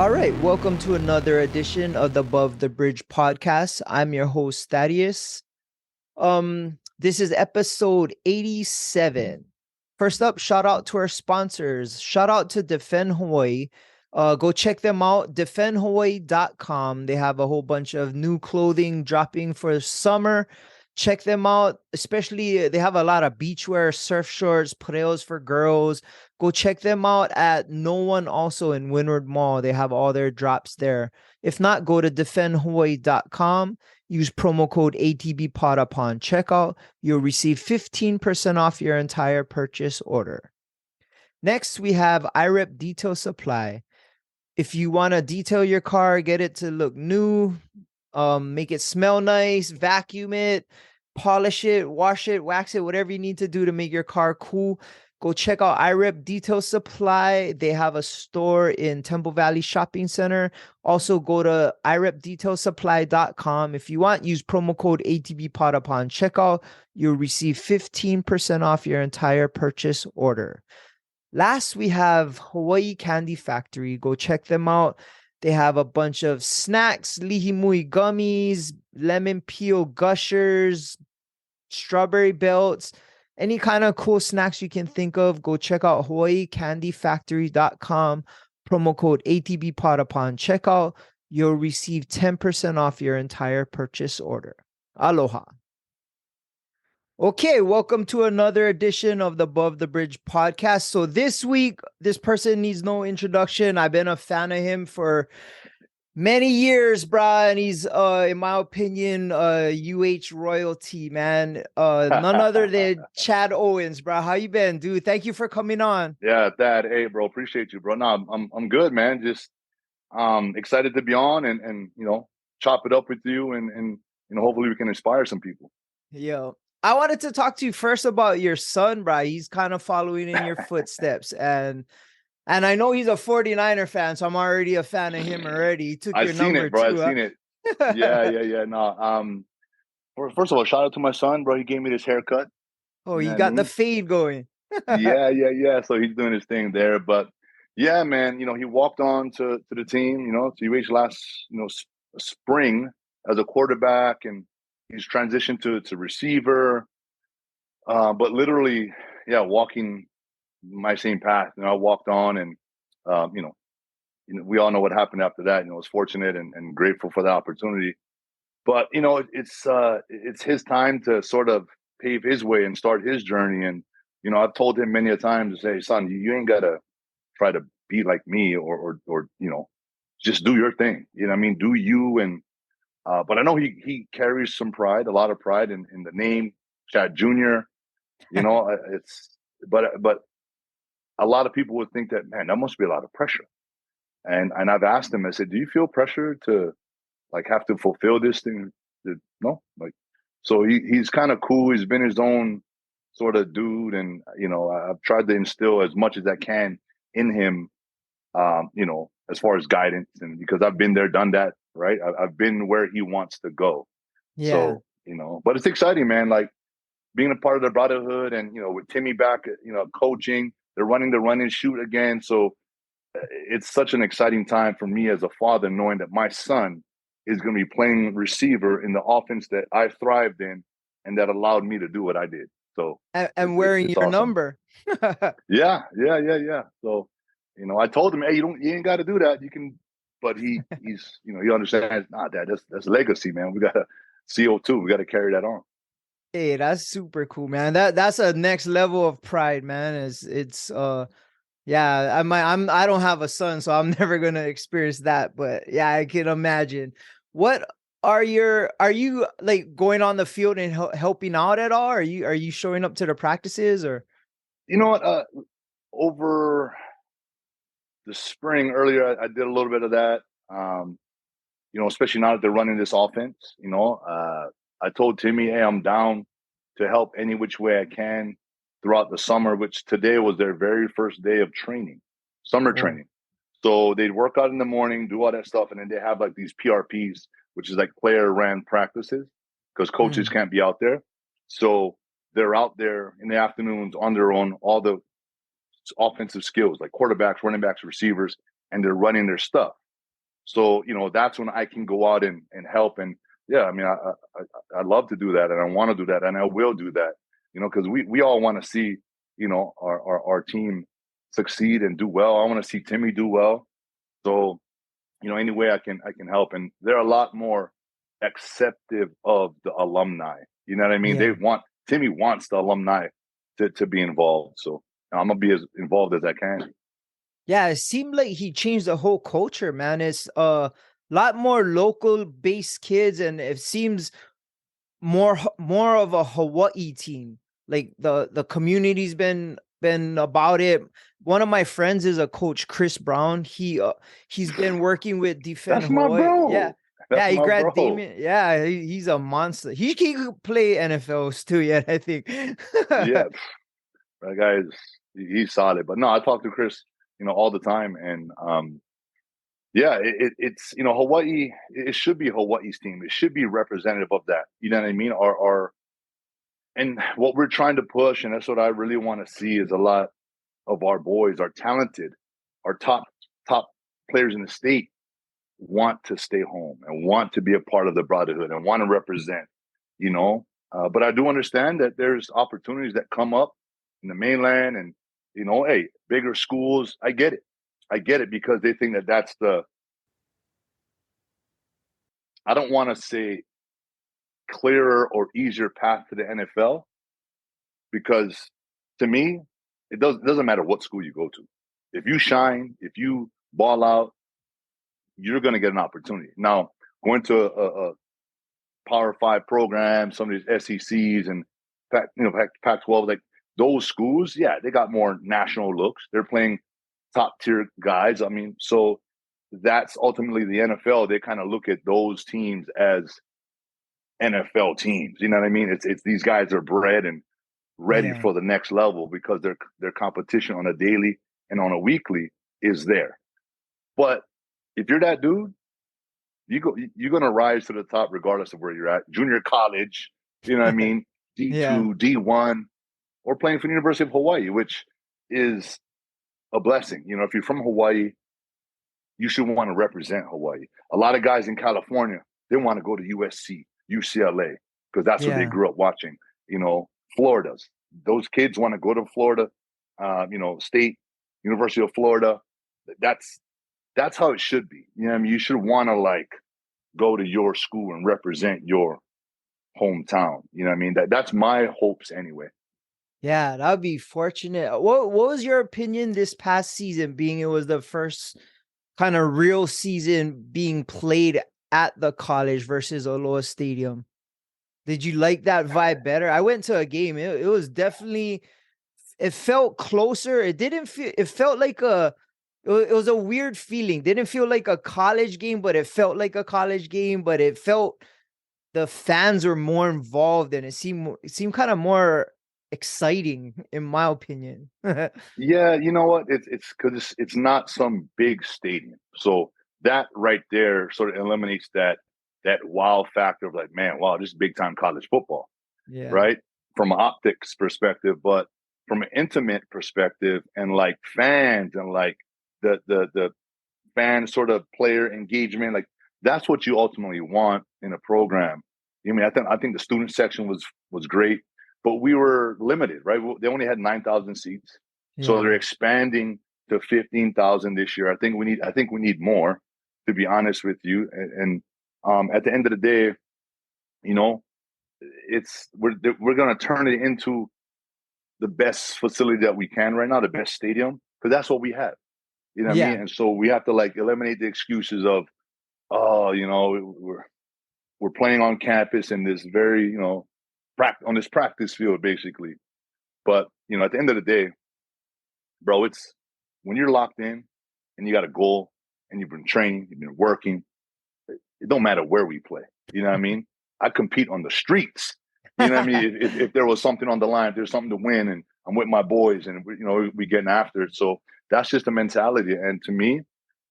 All right, welcome to another edition of the Above the Bridge podcast. I'm your host Thaddeus. This is episode 87. First up, shout out to our sponsors. Shout out to Defend Hawaii. Go check them out, defendhawaii.com. They have a whole bunch of new clothing dropping for summer. Check them out, especially they have a lot of beachwear, surf shorts, pareos for girls. Go check them out at No One also in Windward Mall. They have all their drops there. If not, go to defendhawaii.com. Use promo code ATBPOD upon checkout. You'll receive 15% off your entire purchase order. Next, we have IREP Detail Supply. If you want to detail your car, get it to look new, make it smell nice, vacuum it, polish it, wash it, wax it, whatever you need to do to make your car cool. Go check out IREP Detail Supply. They have a store in Temple Valley Shopping Center. Also, go to irepdetailsupply.com. If you want, use promo code ATBPOD upon checkout. You'll receive 15% off your entire purchase order. Last, we have Hawaii Candy Factory. Go check them out. They have a bunch of snacks, lihimui gummies, lemon peel gushers, strawberry belts, any kind of cool snacks you can think of. Go check out hawaiicandyfactory.com. Promo code ATBPOD upon checkout. You'll receive 10% off your entire purchase order. Aloha. Okay, welcome to another edition of the Above the Bridge podcast. So this week, this person needs no introduction. I've been a fan of him for many years, brah, and he's, in my opinion, UH royalty, man. None other than Chad Owens, brah. How you been, dude? Thank you for coming on. Yeah, Thad. Hey, bro, appreciate you, bro. No, I'm good, man. Just excited to be on and chop it up with you and hopefully we can inspire some people. Yo, I wanted to talk to you first about your son, brah. He's kind of following in your footsteps, and I know he's a 49er fan, so I'm already a fan of him already. He took I've your seen number it, bro. I've too, seen it. Yeah. No, first of all, shout out to my son, bro. He gave me this haircut. Oh, You know you what I got the mean? fade going. Yeah. So he's doing his thing there, but yeah, man. He walked on to the team. To UH last spring as a quarterback, and he's transitioned to receiver. But literally, yeah, walking my same path. I walked on, and we all know what happened after that. I was fortunate and grateful for the opportunity. But it's his time to sort of pave his way and start his journey. And I've told him many a time to say, son, you ain't gotta try to be like me or just do your thing. You know what I mean? Do you and but I know he carries some pride, a lot of pride in the name Chad Jr. It's but a lot of people would think that, man, that must be a lot of pressure. And I've asked him, I said, do you feel pressure to like have to fulfill this thing? No, like, so he's kind of cool. He's been his own sort of dude, and I've tried to instill as much as I can in him, as far as guidance, and because I've been there, done that, right? I've been where he wants to go. Yeah. So but it's exciting, man. Like being a part of the brotherhood, and with Timmy back, coaching, they're running the run and shoot again. So it's such an exciting time for me as a father, knowing that my son is going to be playing receiver in the offense that I thrived in and that allowed me to do what I did. So And wearing it's your awesome. number. Yeah. So, I told him, hey, you ain't got to do that. You can, but he understands. Nah, Dad, that's legacy, man. We got to CO2. We got to carry that on. Hey, that's super cool, man. That's a next level of pride, man. It's yeah, I don't have a son, so I'm never gonna experience that. But yeah, I can imagine. What are you like going on the field and helping out at all? Are you showing up to the practices or? You know what? Over the spring earlier, I did a little bit of that. Especially now that they're running this offense. I told Timmy, hey, I'm down to help any which way I can throughout the summer, which today was their very first day of training, summer Oh. training. So they'd work out in the morning, do all that stuff, and then they have like these PRPs, which is like player ran practices because coaches Mm. can't be out there. So they're out there in the afternoons on their own, all the offensive skills like quarterbacks, running backs, receivers, and they're running their stuff. So, that's when I can go out and help. And yeah, I mean, I love to do that, and I want to do that, and I will do that, because we all want to see, our team succeed and do well. I want to see Timmy do well. So, any way I can help. And they're a lot more acceptive of the alumni. You know what I mean? Yeah. Timmy wants the alumni to be involved. So I'm gonna be as involved as I can. Yeah, it seemed like he changed the whole culture, man. It's a lot more local based kids, and it seems more of a Hawaii team. Like the community's been about it. One of my friends is a coach, Chris Brown. He's been working with Defend That's my Hawaii. Yeah. bro. Yeah, That's he my grad bro. Damien. Yeah, he's a monster. He could play NFLs too, yeah, I think. Yeah, that guy he's solid. But no, I talk to Chris, all the time, and yeah, it's Hawaii. It should be Hawaii's team. It should be representative of that. You know what I mean? And what we're trying to push, and that's what I really want to see, is a lot of our boys are talented, our top players in the state want to stay home and want to be a part of the brotherhood and want to represent, But I do understand that there's opportunities that come up in the mainland, and hey, bigger schools. I get it because they think that that's I don't want to say clearer or easier path to the NFL, because to me, it doesn't matter what school you go to. If you shine, if you ball out, you're going to get an opportunity. Now, going to a Power Five program, some of these SECs and Pac-12, like those schools, yeah, they got more national looks. They're playing top tier guys. I mean, so that's ultimately the NFL. They kind of look at those teams as NFL teams. You know what I mean? It's these guys are bred and ready Yeah. for the next level because their competition on a daily and on a weekly is there. But if you're that dude, you're gonna rise to the top regardless of where you're at. Junior college, you know what I mean? Yeah. D2, D1, or playing for the University of Hawaii, which is a blessing. If you're from Hawaii, you should want to represent Hawaii. A lot of guys in California, they want to go to USC, UCLA, because that's what they Yeah. grew up watching. Florida's. Those kids want to go to Florida, State, University of Florida. That's how it should be. You know what I mean? You should want to go to your school and represent your hometown. You know what I mean? That's my hopes anyway. Yeah, that would be fortunate. What was your opinion this past season, being it was the first kind of real season being played at the college versus Aloha Stadium? Did you like that vibe better? I went to a game. It was definitely, it felt closer. It didn't feel, it felt like it was a weird feeling. Didn't feel like a college game, but it felt like a college game, but it felt the fans were more involved and it seemed kind of more exciting in my opinion. Yeah, you know what? It's because it's not some big stadium, so that right there sort of eliminates that wow factor of like, man, wow, this is big time college football, Yeah. right? From an optics perspective, but from an intimate perspective, and like fans and like the fan sort of player engagement, like that's what you ultimately want in a program. I think the student section was great, but we were limited, right? They only had 9,000 seats, so they're Yeah. expanding to 15,000 this year. I think we need more, to be honest with you. And at the end of the day, you know, we're gonna turn it into the best facility that we can right now, the best stadium, because that's what we have. You know what I mean? Yeah. And so we have to eliminate the excuses of, oh, we're playing on campus in this very, on this practice field, basically. But at the end of the day, bro, it's when you're locked in and you got a goal and you've been training, you've been working. It don't matter where we play. You know what I mean? I compete on the streets. You know what I mean? If there was something on the line, if there's something to win, and I'm with my boys, and we getting after it. So that's just a mentality. And to me,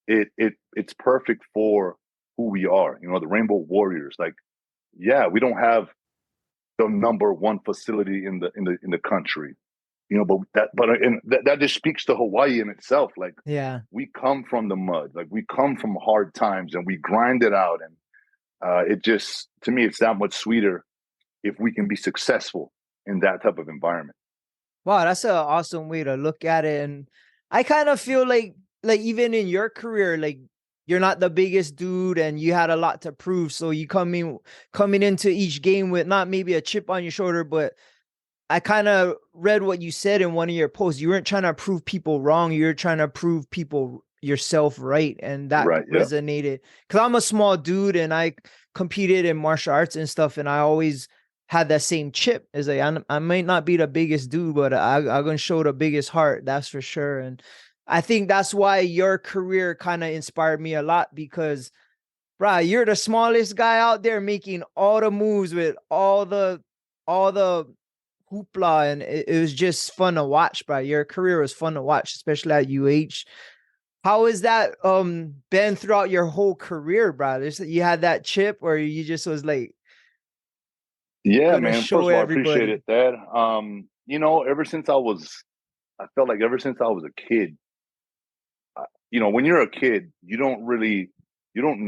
it's perfect for who we are. The Rainbow Warriors. Like, yeah, we don't have the number one facility in the country. That just speaks to Hawaii in itself. Like, Yeah. we come from the mud, like we come from hard times, and we grind it out. And it just, to me, it's that much sweeter if we can be successful in that type of environment. Wow, that's an awesome way to look at it. And I kind of feel like even in your career, like you're not the biggest dude and you had a lot to prove. So you coming into each game with not maybe a chip on your shoulder, but I kind of read what you said in one of your posts. You weren't trying to prove people wrong. You were trying to prove people yourself right. And that Right. Yeah. resonated. Cause I'm a small dude and I competed in martial arts and stuff. And I always had that same chip. Is like, I might not be the biggest dude, but I'm going to show the biggest heart. That's for sure. And I think that's why your career kind of inspired me a lot because, bruh, you're the smallest guy out there making all the moves with all the hoopla, and it was just fun to watch, bro. Your career was fun to watch, especially at UH. How has that been throughout your whole career, bro? You had that chip, or you just was like Yeah, gonna man. show First of all, I appreciate everybody? it, Dad. Ever since I felt like ever since I was a kid, when you're a kid, you don't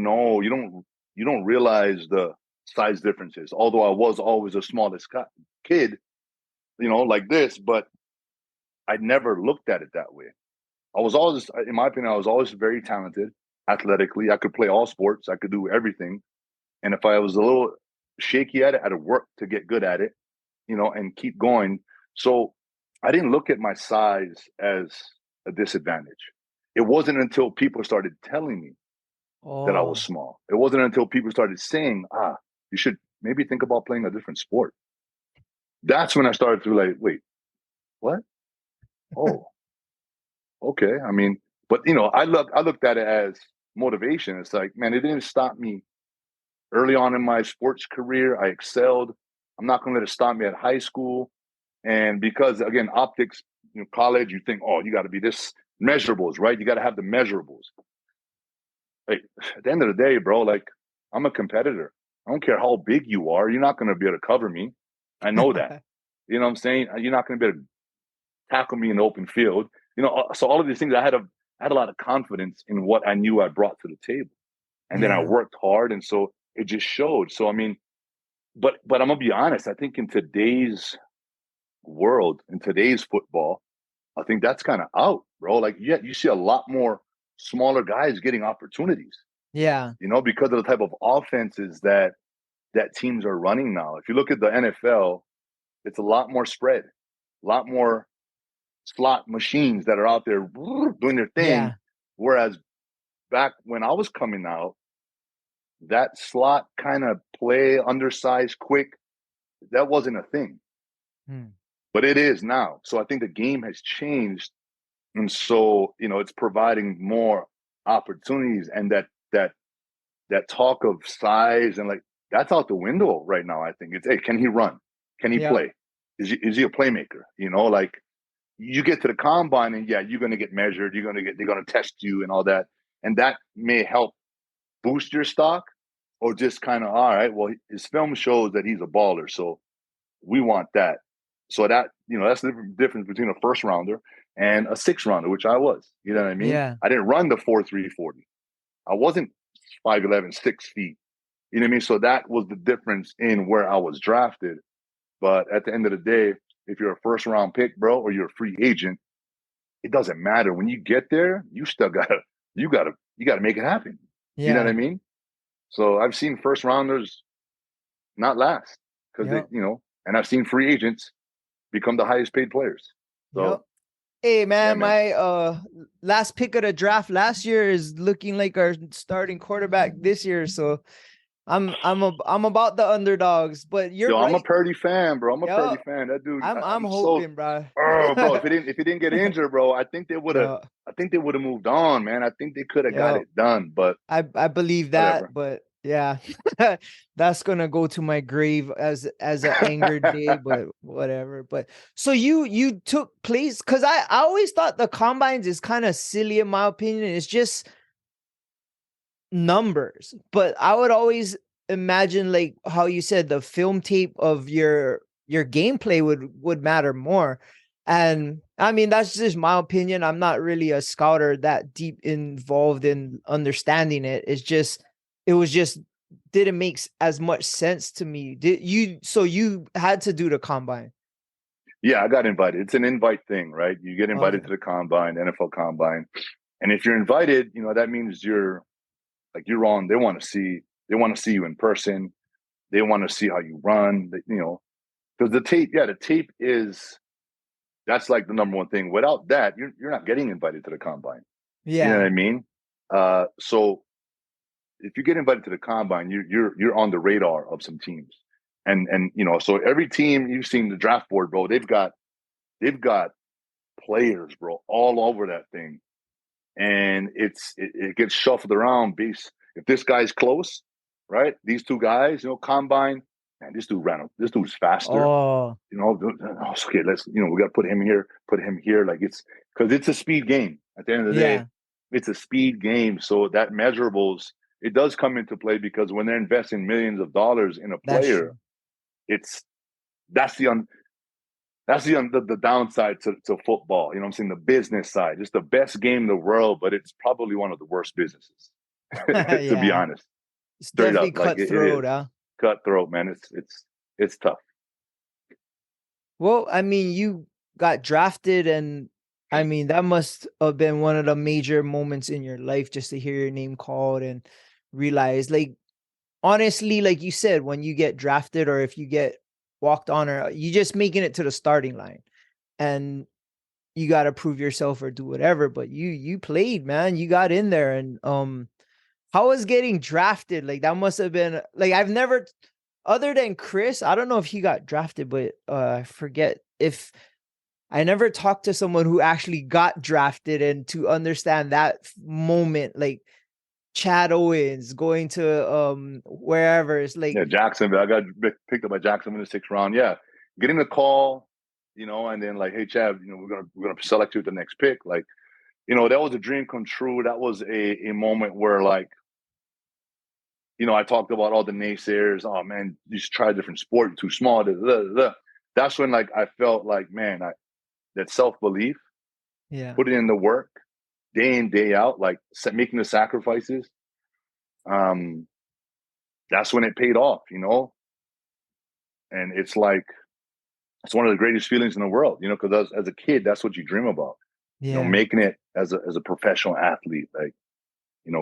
know, you don't realize the size differences. Although I was always the smallest kid, like this, but I never looked at it that way. I was always, in my opinion, I was always very talented athletically. I could play all sports. I could do everything. And if I was a little shaky at it, I had to work to get good at it, and keep going. So I didn't look at my size as a disadvantage. It wasn't until people started telling me that I was Oh, small. It wasn't until people started saying, you should maybe think about playing a different sport. That's when I started to like, wait, what? Oh, okay. I mean, but I looked at it as motivation. It's like, man, it didn't stop me early on in my sports career. I excelled. I'm not going to let it stop me at high school. And because again, optics, college, you think, oh, you got to be this measurables, right? You got to have the measurables. Like, at the end of the day, bro, like, I'm a competitor. I don't care how big you are. You're not going to be able to cover me. I know that. You know what I'm saying? You're not going to be able to tackle me in the open field. So all of these things, I had a lot of confidence in what I knew I brought to the table, and then I yeah, worked hard, and so it just showed. So I mean, but I'm gonna be honest. I think in today's world, in today's football, I think that's kind of out, bro. Like, yeah, you see a lot more smaller guys getting opportunities, yeah, because of the type of offenses that teams are running now. If you look at the NFL, it's a lot more spread, a lot more slot machines that are out there doing their thing. yeah. Whereas back when I was coming out, that slot kind of play, undersized, quick, that wasn't a thing, Hmm. but it is now. So I think the game has changed, and so it's providing more opportunities, and that talk of size and like that's out the window right now. I think it's, hey, can he run? Can he Yep. play? Is he a playmaker? Like, you get to the combine and yeah, you're gonna get measured. They're gonna test you and all that, and that may help boost your stock, or just kind of, all right, well, his film shows that he's a baller, so we want that. So that's the difference between a first rounder and a sixth rounder, which I was. You know what I mean? Yeah. I didn't run the 4.340. I wasn't 5'11", 6 feet. You know what I mean? So that was the difference in where I was drafted. But at the end of the day, if you're a first round pick, bro, or you're a free agent, it doesn't matter. When you get there, you gotta make it happen. You know what I Yeah. mean? So I've seen first rounders not last because Yep. and I've seen free agents become the highest paid players. Yep. So Hey yeah, man, man. my last pick of the draft last year is looking like our starting quarterback this year. So I'm about the underdogs, but you're Yo, I'm a right. Purdy fan, bro. I'm a Yo, Purdy fan. That dude, I'm I'm so. hoping, bro. Oh, bro, if he didn't get injured, bro, I think they would have. Yo, I think they would have moved on, man. I think they could have got yo, it done, but I believe that, whatever. but yeah, that's gonna go to my grave as an angered day, but whatever. But so you took place because I always thought the combines is kind of silly in my opinion. It's just numbers, but I would always imagine like how you said the film tape of your gameplay would matter more. And I mean, that's just my opinion. I'm not really a scouter that deep involved in understanding it. It was just didn't make as much sense to me. So you had to do the combine. Yeah, I got invited. It's an invite thing, right? You get invited Okay. to the combine, NFL combine. And if you're invited, that means you're on. They want to see you in person. They want to see how you run, because the tape is that's like the number one thing. Without that, you're not getting invited to the combine. You know what Yeah. I mean? So if you get invited to the combine, you're on the radar of some teams, and so every team you've seen the draft board, bro, they've got players, bro, all over that thing, and it gets shuffled around based if this guy's close, right? These two guys, combine, man, this dude's faster. Oh, Okay, we got to put him here. Like it's because it's a speed game. At the end of the day, yeah. it's a speed game. So that measurables, it does come into play because when they're investing millions of dollars in a That's player, true. it's that's the downside to football. You know what I'm saying? The business side. It's the best game in the world, but it's probably one of the worst businesses, to be Yeah. honest. It's Straight definitely up. Like it cutthroat, is huh? cutthroat, man. It's tough. Well, I mean, you got drafted, and I mean, that must have been one of the major moments in your life just to hear your name called and realize, like, honestly, like you said, when you get drafted or if you get walked on, or you just making it to the starting line and you got to prove yourself or do whatever. But you played, man. You got in there, and how was getting drafted? Like that must have been like I've never, other than Chris, I don't know if he got drafted, but I forget if I never talked to someone who actually got drafted and to understand that moment, like Chad Owens going to wherever. It's like, Yeah, Jacksonville. I got picked up by Jacksonville in the sixth round. Yeah, getting the call, and then like, hey, Chad, we're gonna select you at the next pick. Like, that was a dream come true. That was a moment where like, I talked about all the naysayers. Oh man, you should try a different sport. You're too small. Da, da, da, da. That's when like I felt like, man, that self belief, yeah, put it in the work, day in day out, like making the sacrifices. Um, that's when it paid off. And it's one of the greatest feelings in the world, because as a kid, that's what you dream about, yeah, making it as a professional athlete, like,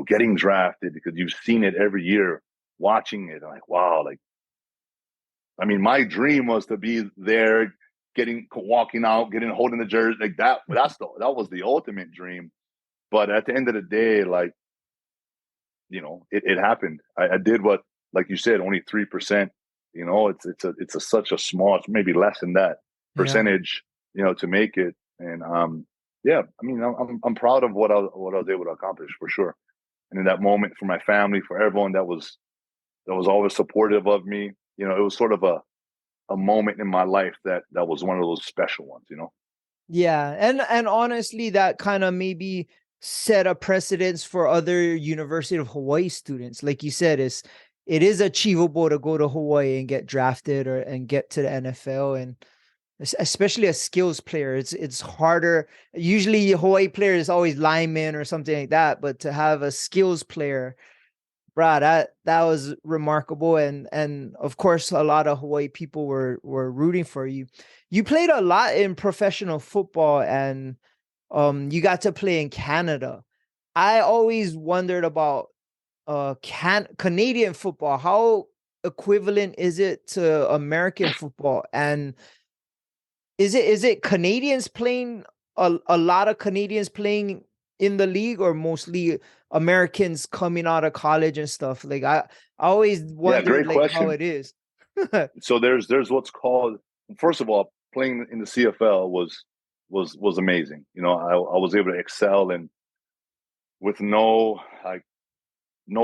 getting drafted because you've seen it every year, watching it, like, wow, like, I mean, my dream was to be there, walking out, holding the jersey, like that. That was the ultimate dream. But at the end of the day, like, it happened. I did what, like you said, only 3%. It's such a small, it's maybe less than that yeah. percentage, to make it. And yeah, I mean, I'm proud of what I was able to accomplish for sure. And in that moment, for my family, for everyone that was always supportive of me, it was sort of a moment in my life that was one of those special ones. Yeah, and honestly, that kind of maybe set a precedence for other University of Hawaii students. Like you said, it is achievable to go to Hawaii and get drafted or and get to the NFL, and especially a skills player, it's harder. Usually, Hawaii player is always lineman or something like that, but to have a skills player, bruh, that was remarkable, and of course, a lot of Hawaii people were rooting for you. You played a lot in professional football, and you got to play in Canada. I always wondered about Canadian football. How equivalent is it to American football? And is it Canadians playing, a lot of Canadians playing in the league, or mostly Americans coming out of college and stuff? Like I always Yeah, wondered great like how question. it is. So there's what's called, first of all, playing in the CFL was amazing. I was able to excel and with no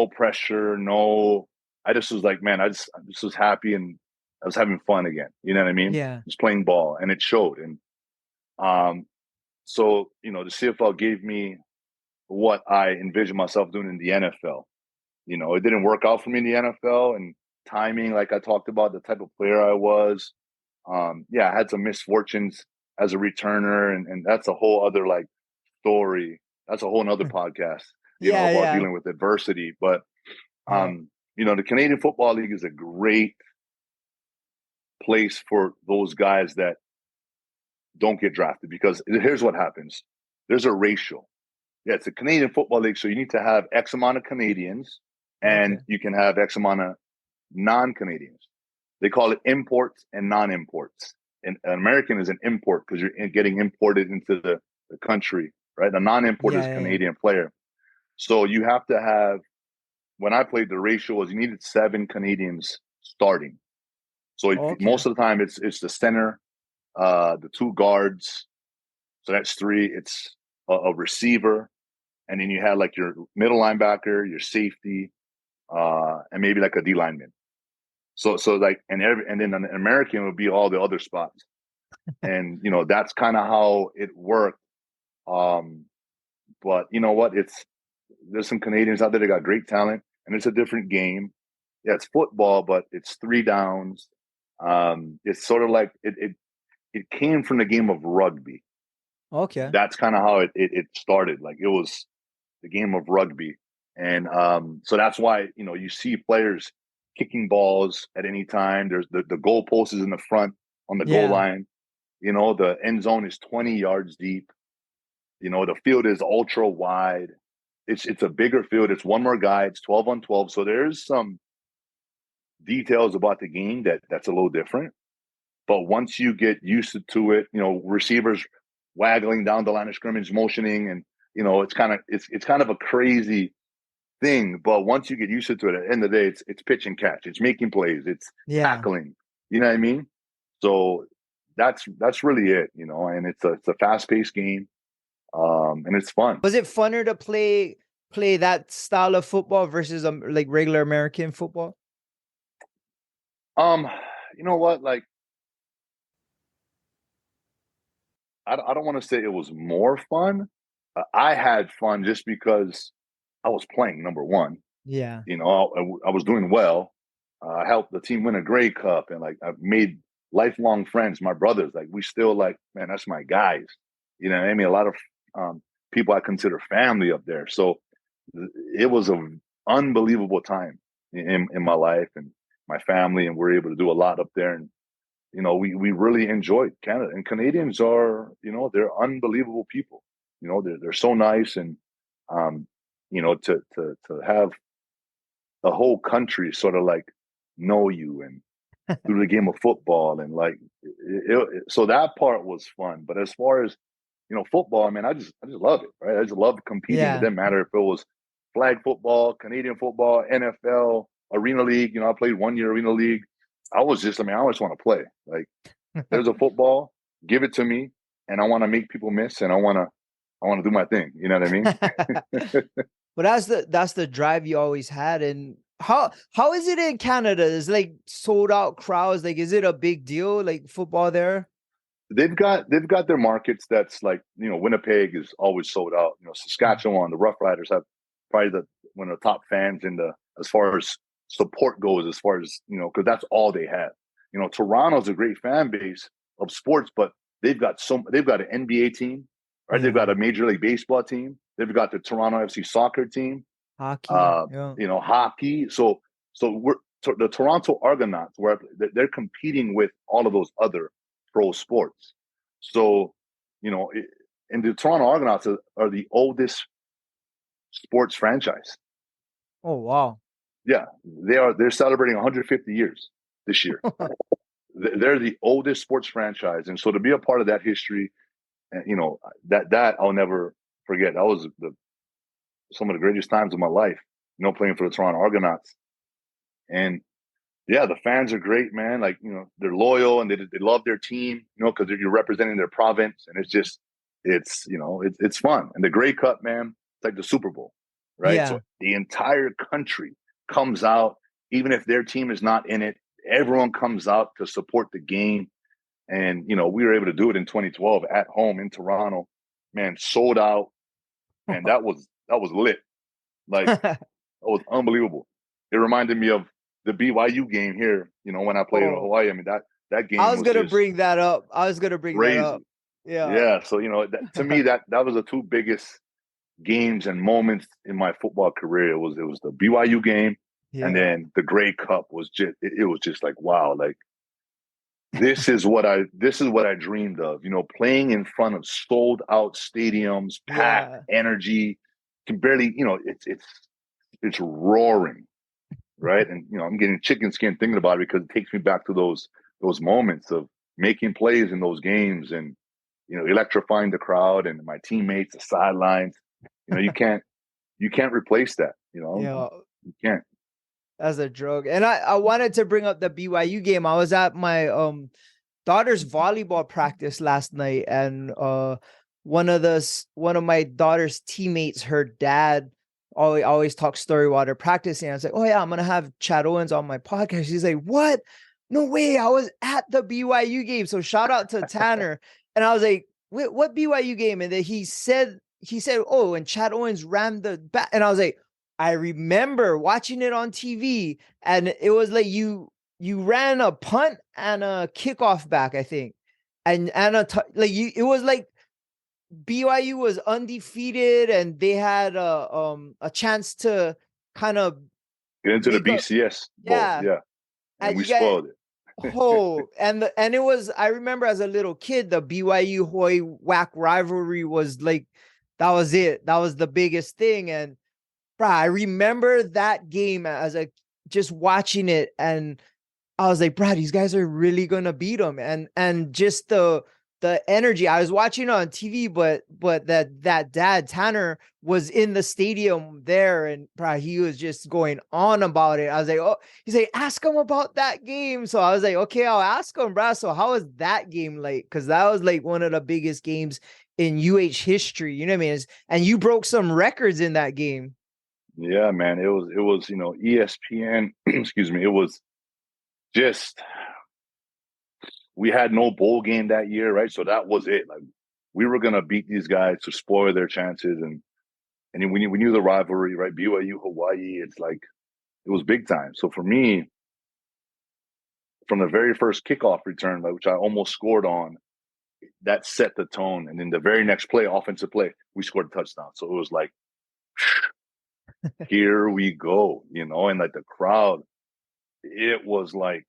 pressure, no. I just was like, man, I just was happy and I was having fun again. You know what I mean? Yeah, Just playing ball, and it showed. And um, so the CFL gave me what I envisioned myself doing in the NFL. It didn't work out for me in the NFL, and timing, like I talked about, the type of player I was. Yeah, I had some misfortunes as a returner, and that's a whole other like story. That's a whole nother podcast, Yeah, about yeah. dealing with adversity. But Yeah. the Canadian Football League is a great place for those guys that don't get drafted, because here's what happens. There's a ratio. Yeah, it's a Canadian Football League, so you need to have X amount of Canadians, and Okay. you can have X amount of non-Canadians. They call it imports and non-imports. And an American is an import because you're getting imported into the country, right? A non-import Yeah, is a yeah, yeah. Canadian player. So you have to have, when I played, the ratio was you needed 7 Canadians starting. So Okay. most of the time it's the center, the 2 guards. So that's 3. It's a receiver, and then you had like your middle linebacker, your safety, and maybe like a D lineman. So like, and then an American would be all the other spots, and that's kind of how it worked. Um, but you know what? There's some Canadians out there that got great talent, and it's a different game. Yeah, it's football, but it's 3 downs. It's sort of like it came from the game of rugby. Okay. That's kind of how it started. Like, it was the game of rugby, and so that's why you see players kicking balls at any time. There's the goal post is in the front on the goal Yeah. line. The end zone is 20 yards deep. The field is ultra wide. It's a bigger field. It's one more guy. It's 12 on 12. So there's some details about the game that's a little different. But once you get used to it, receivers waggling down the line of scrimmage, motioning, and it's kind of a crazy thing. But once you get used to it, at the end of the day, it's pitch and catch. It's making plays. It's Yeah. tackling. You know what I mean? So that's really it. And it's a fast paced game, and it's fun. Was it funner to play that style of football versus like regular American football? Um, you know what? Like, I don't want to say it was more fun. I had fun just because I was playing, number one. Yeah. I was doing well. I helped the team win a Grey Cup, and like, I've made lifelong friends. My brothers, like, we still, like, man, that's my guys. I mean, a lot of people I consider family up there. So it was an unbelievable time in my life and my family, and we're able to do a lot up there. And we really enjoyed Canada, and Canadians are, they're unbelievable people. They're so nice, and to have the whole country sort of like know you, and through the game of football, and like, so that part was fun. But as far as football, I mean, I just love it, right? I just love competing. It Yeah. didn't matter if it was flag football, Canadian football, NFL, Arena League. I played 1 year Arena League. I always want to play. Like, there's a football, give it to me, and I want to make people miss, and I want to do my thing. You know what I mean? But that's the drive you always had. And how is it in Canada? Is like sold out crowds? Like, is it a big deal, like football there? They've got their markets. That's like, Winnipeg is always sold out. Mm. Saskatchewan, the Rough Riders have probably one of the top fans in the, as far as support goes, as far as because that's all they have. Toronto's a great fan base of sports, but they've got an NBA team, right? They've got Yeah. a Major League Baseball team. They've got the Toronto FC soccer team. Hockey. Yeah. Hockey. So the Toronto Argonauts, where they're competing with all of those other pro sports. So, and the Toronto Argonauts are the oldest sports franchise. Oh, wow. Yeah, they're celebrating 150 years this year. They're the oldest sports franchise, and so to be a part of that history, and that I'll never forget. That was some of the greatest times of my life. Playing for the Toronto Argonauts, and yeah, the fans are great, man. Like, they're loyal, and they love their team, because you're representing their province, and it's fun. And the Grey Cup, man, it's like the Super Bowl, right? So Yeah. the entire country comes out, even if their team is not in it. Everyone comes out to support the game, and we were able to do it in 2012 at home in Toronto. Man, sold out, man. That was lit. Like, that was unbelievable. It reminded me of the BYU game here, when I played in Oh, Hawaii. I mean, that I game was was gonna just bring that up. I was gonna bring that up. crazy. Yeah. Yeah. So, to me, that was the two biggest games and moments in my football career. It was the BYU game, and Yeah. then the Grey Cup was just it was just like, wow, like this is what I dreamed of, playing in front of sold out stadiums, packed Yeah. energy, can barely, it's roaring, right? And I'm getting chicken skin thinking about it because it takes me back to those moments of making plays in those games and electrifying the crowd and my teammates, the sidelines. You can't replace that. Yeah. You can't. As a drug. And I wanted to bring up the BYU game. I was at my daughter's volleyball practice last night, and one of my daughter's teammates, her dad always talks story while they're practicing. I was like, oh yeah, I'm gonna have Chad Owens on my podcast. She's like, what? No way, I was at the BYU game. So shout out to Tanner. And I was like, wait, what BYU game? And then he said, oh, and Chad Owens ran the back. And I was like, I remember watching it on TV, and it was like you ran a punt and a kickoff back, I think, and it was like BYU was undefeated, and they had a chance to kind of Get into the make a BCS bowl, yeah, yeah, and and we you get spoiled it. and it was, I remember as a little kid, the BYU Hoy Whack rivalry was like, that was it, that was the biggest thing. And bro, I remember that game as a just watching it, and I was like, bro, these guys are really gonna beat them, and just the energy. I was watching on TV, but that dad Tanner was in the stadium there, and bro, he was just going on about it. I was like, oh, he's like, ask him about that game. So I was like, okay, I'll ask him, bro. So how was that game like? Because that was like one of the biggest games in UH history. You know what I mean? And you broke some records in that game. Yeah, man, it was ESPN. Excuse me. It was just we had no bowl game that year, right? So that was it. Like we were gonna beat these guys to spoil their chances, and we knew the rivalry, right? BYU Hawaii. It's like it was big time. So for me, from the very first kickoff return, like, which I almost scored on, that set the tone. And then the very next play, offensive play, we scored a touchdown. So it was like, here we go, and like the crowd, it was like,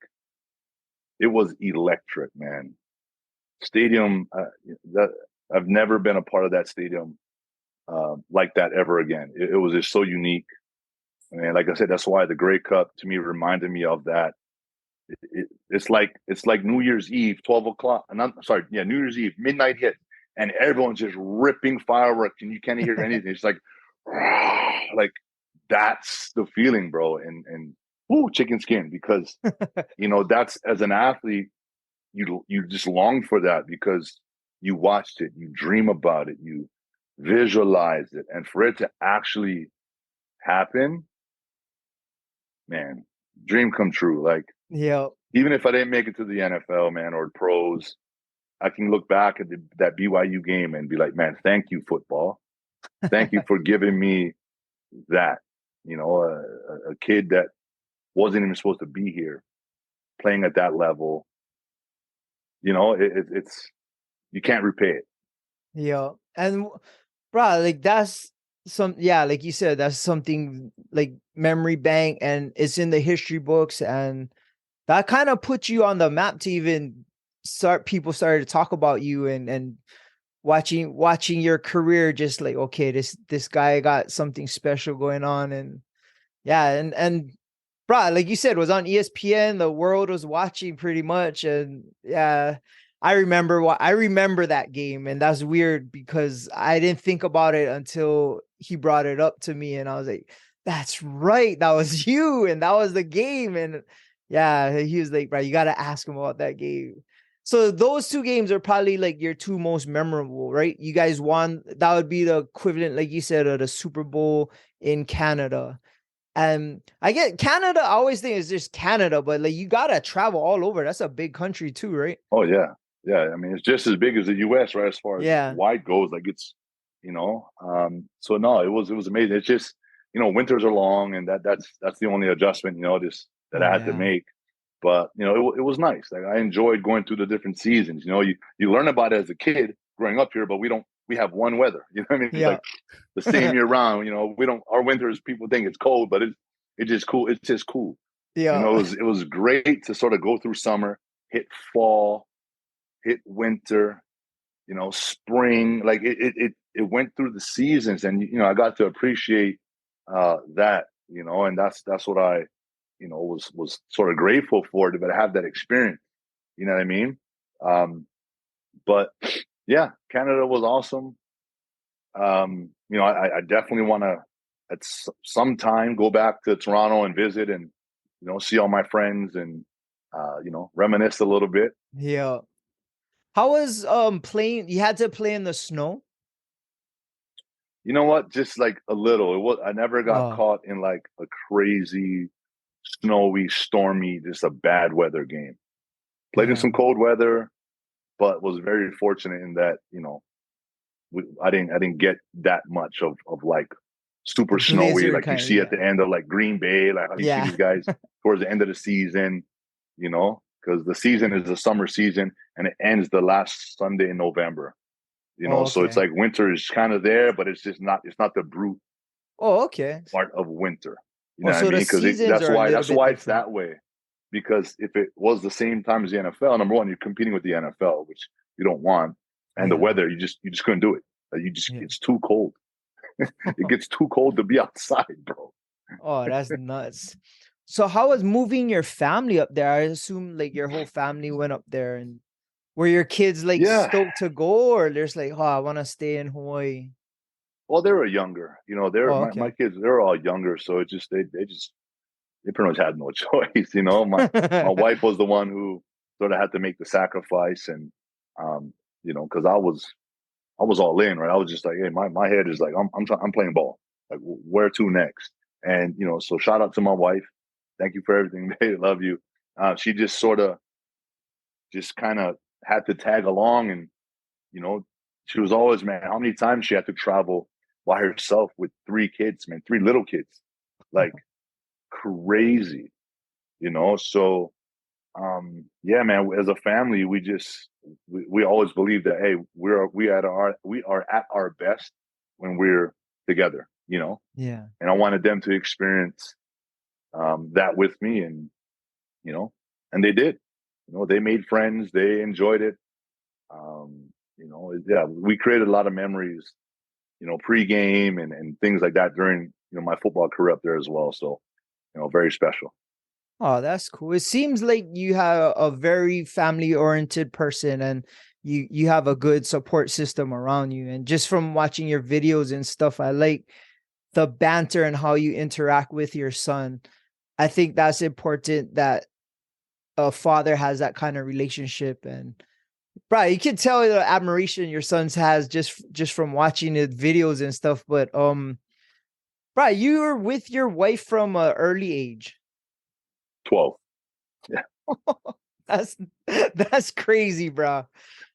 it was electric, man. Stadium, that I've never been a part of that stadium like that ever again. It was just so unique. And like I said, that's why the Grey Cup to me reminded me of that. It's like New Year's Eve, 12 o'clock. And I'm sorry, yeah, New Year's Eve, midnight hit, and everyone's just ripping fireworks, and you can't hear anything. It's like that's the feeling, bro. And chicken skin, because that's, as an athlete, you just long for that because you watched it, you dream about it, you visualize it, and for it to actually happen, man, dream come true. Like, Yeah. even if I didn't make it to the NFL, man, or pros, I can look back at that BYU game and be like, man, thank you, football. Thank you for giving me that. A kid that wasn't even supposed to be here, playing at that level. It's you can't repay it. Yeah. And bro, like that's yeah, like you said, that's something like memory bank, and it's in the history books, and that kind of puts you on the map to even people started to talk about you, and watching your career, just like, okay, this guy got something special going on. And yeah, and bro, like you said, was on ESPN. The world was watching pretty much, and yeah, I remember that game, and that's weird because I didn't think about it until he brought it up to me, and I was like, "That's right, that was you, and that was the game." And yeah, he was like, "Bro, you got to ask him about that game." So those two games are probably like your two most memorable, right? You guys won. That would be the equivalent, like you said, of the Super Bowl in Canada. And I get Canada, I always think it's just Canada, but like you gotta travel all over. That's a big country too, right? Oh yeah, yeah. I mean, it's just as big as the U.S., right? As far as Yeah. wide goes, like it's, So no, it was amazing. It's just, winters are long, and that's the only adjustment, just that Oh I had to yeah. make. But it was nice. Like I enjoyed going through the different seasons. You learn about it as a kid, growing up here, but we have one weather. You know what I mean? It's Yeah. like the same year round. You know, we don't. Our winters, people think it's cold, but it's just cool. It's just cool. You Yeah. know, it was great to sort of go through summer, hit fall, hit winter, you know, spring. Like it went through the seasons, and you know, I got to appreciate that. You know, and that's what I, you know, was sort of grateful for to have that experience. You know what I mean? But yeah, Canada was awesome. You know, I definitely want to at some time go back to Toronto and visit and, you know, see all my friends and, you know, reminisce a little bit. Yeah. How was playing? You had to play in the snow? You know what? Just like a little. I never got Oh, caught in like a crazy, snowy, stormy, just a bad weather game. Played in yeah. some cold weather, but was very fortunate in that, you know, I didn't get that much of like The super snowy blizzard like you kind, see at yeah. the end of like Green Bay, like how you see Yeah. these guys towards the end of the season, you know, because the season is the summer season and it ends the last Sunday in November, you know, Oh, so it's okay. like winter is kind of there, but it's not the brute Oh, okay. part of winter. You Oh, know what I so the mean? Because seasons that's are a why little that's bit why it's different. that way. Because if it was the same time as the NFL, number one, you're competing with the NFL, which you don't want, and the Yeah. weather, you just couldn't do it. You just Yeah. it's too cold. It gets too cold to be outside, bro. Oh, that's nuts. So how was moving your family up there? I assume like your whole family went up there, and were your kids like Yeah. stoked to go, or there's like, oh, I want to stay in Hawaii? Well, they were younger. You know, they're Oh, my okay. kids. They're all younger, so it just they pretty much had no choice. You know, my wife was the one who sort of had to make the sacrifice, and um, you know, because I was all in, right? I was just like, hey, my head is like, I'm playing ball. Like, where to next? And you know, so shout out to my wife. Thank you for everything, babe. Love you. She just sort of just kind of had to tag along, and you know, she was always, man, how many times she had to travel by herself with three kids, man, three little kids, like crazy, you know. So yeah, man, as a family, we always believe that, hey, we are at our best when we're together, you know. Yeah. And I wanted them to experience that with me, and you know, and they did. You know, they made friends, they enjoyed it. You know, yeah, we created a lot of memories, you know, pre-game and things like that during, you know, my football career up there as well. So, you know, very special. Oh, that's cool. It seems like you have a very family-oriented person, and you have a good support system around you. And just from watching your videos and stuff, I like the banter and how you interact with your son. I think that's important that a father has that kind of relationship. And bro, you can tell the admiration your sons has just from watching the videos and stuff. But bro, you were with your wife from an early age. 12. Yeah. That's that's crazy, bro.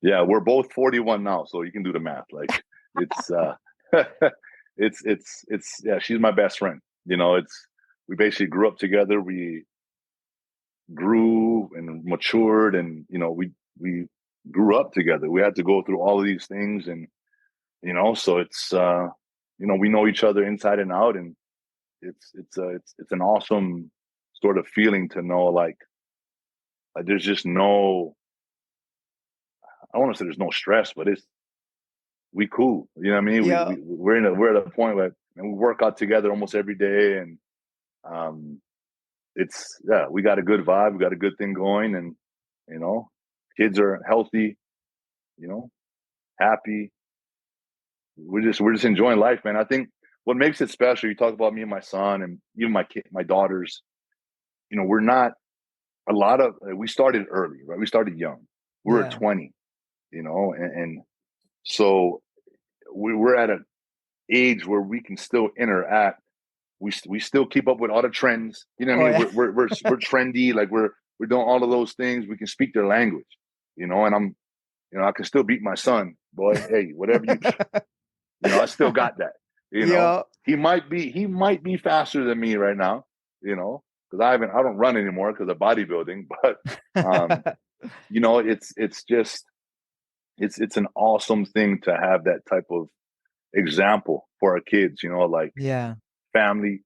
Yeah. We're both 41 now. So you can do the math. Like it's, yeah, she's my best friend. You know, we basically grew up together. We grew and matured and, you know, we grew up together. We had to go through all of these things and, you know, so you know, we know each other inside and out, and it's an awesome sort of feeling to know like there's just no, I don't want to say there's no stress, but it's we cool. You know what I mean? Yeah. We're at a point where and we work out together almost every day, and um, it's yeah, we got a good vibe, we got a good thing going, and you know, kids are healthy, you know, happy. We're just enjoying life, man. I think what makes it special. You talk about me and my son, and even my daughters. You know, we're not a lot of. We started early, right? We started young. We were Yeah. 20, you know, and so we're at an age where we can still interact. We still keep up with all the trends. You know what I Oh mean? yeah. We're trendy. Like we're doing all of those things. We can speak their language, you know. And I can still beat my son, boy. Hey, whatever you know, I still got that. You know, Yeah. he might be faster than me right now. You know, because I don't run anymore because of bodybuilding. But um, you know, it's just it's an awesome thing to have that type of example for our kids, like Yeah. family.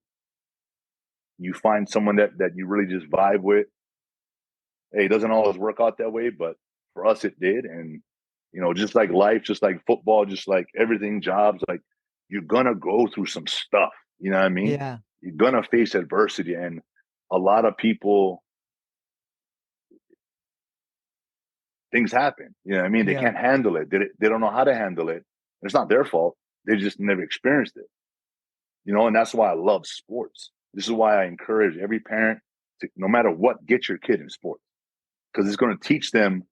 You find someone that you really just vibe with. Hey, it doesn't always work out that way, but for us it did. And just like life, just like football, just like everything, jobs, like you're gonna go through some stuff. You know what I mean? Yeah. You're gonna face adversity, and a lot of people, things happen. You know what I mean? They Yeah. can't handle it. They don't know how to handle it. It's not their fault. They just never experienced it. And that's why I love sports. This is why I encourage every parent to, no matter what, get your kid in sports, because it's going to teach them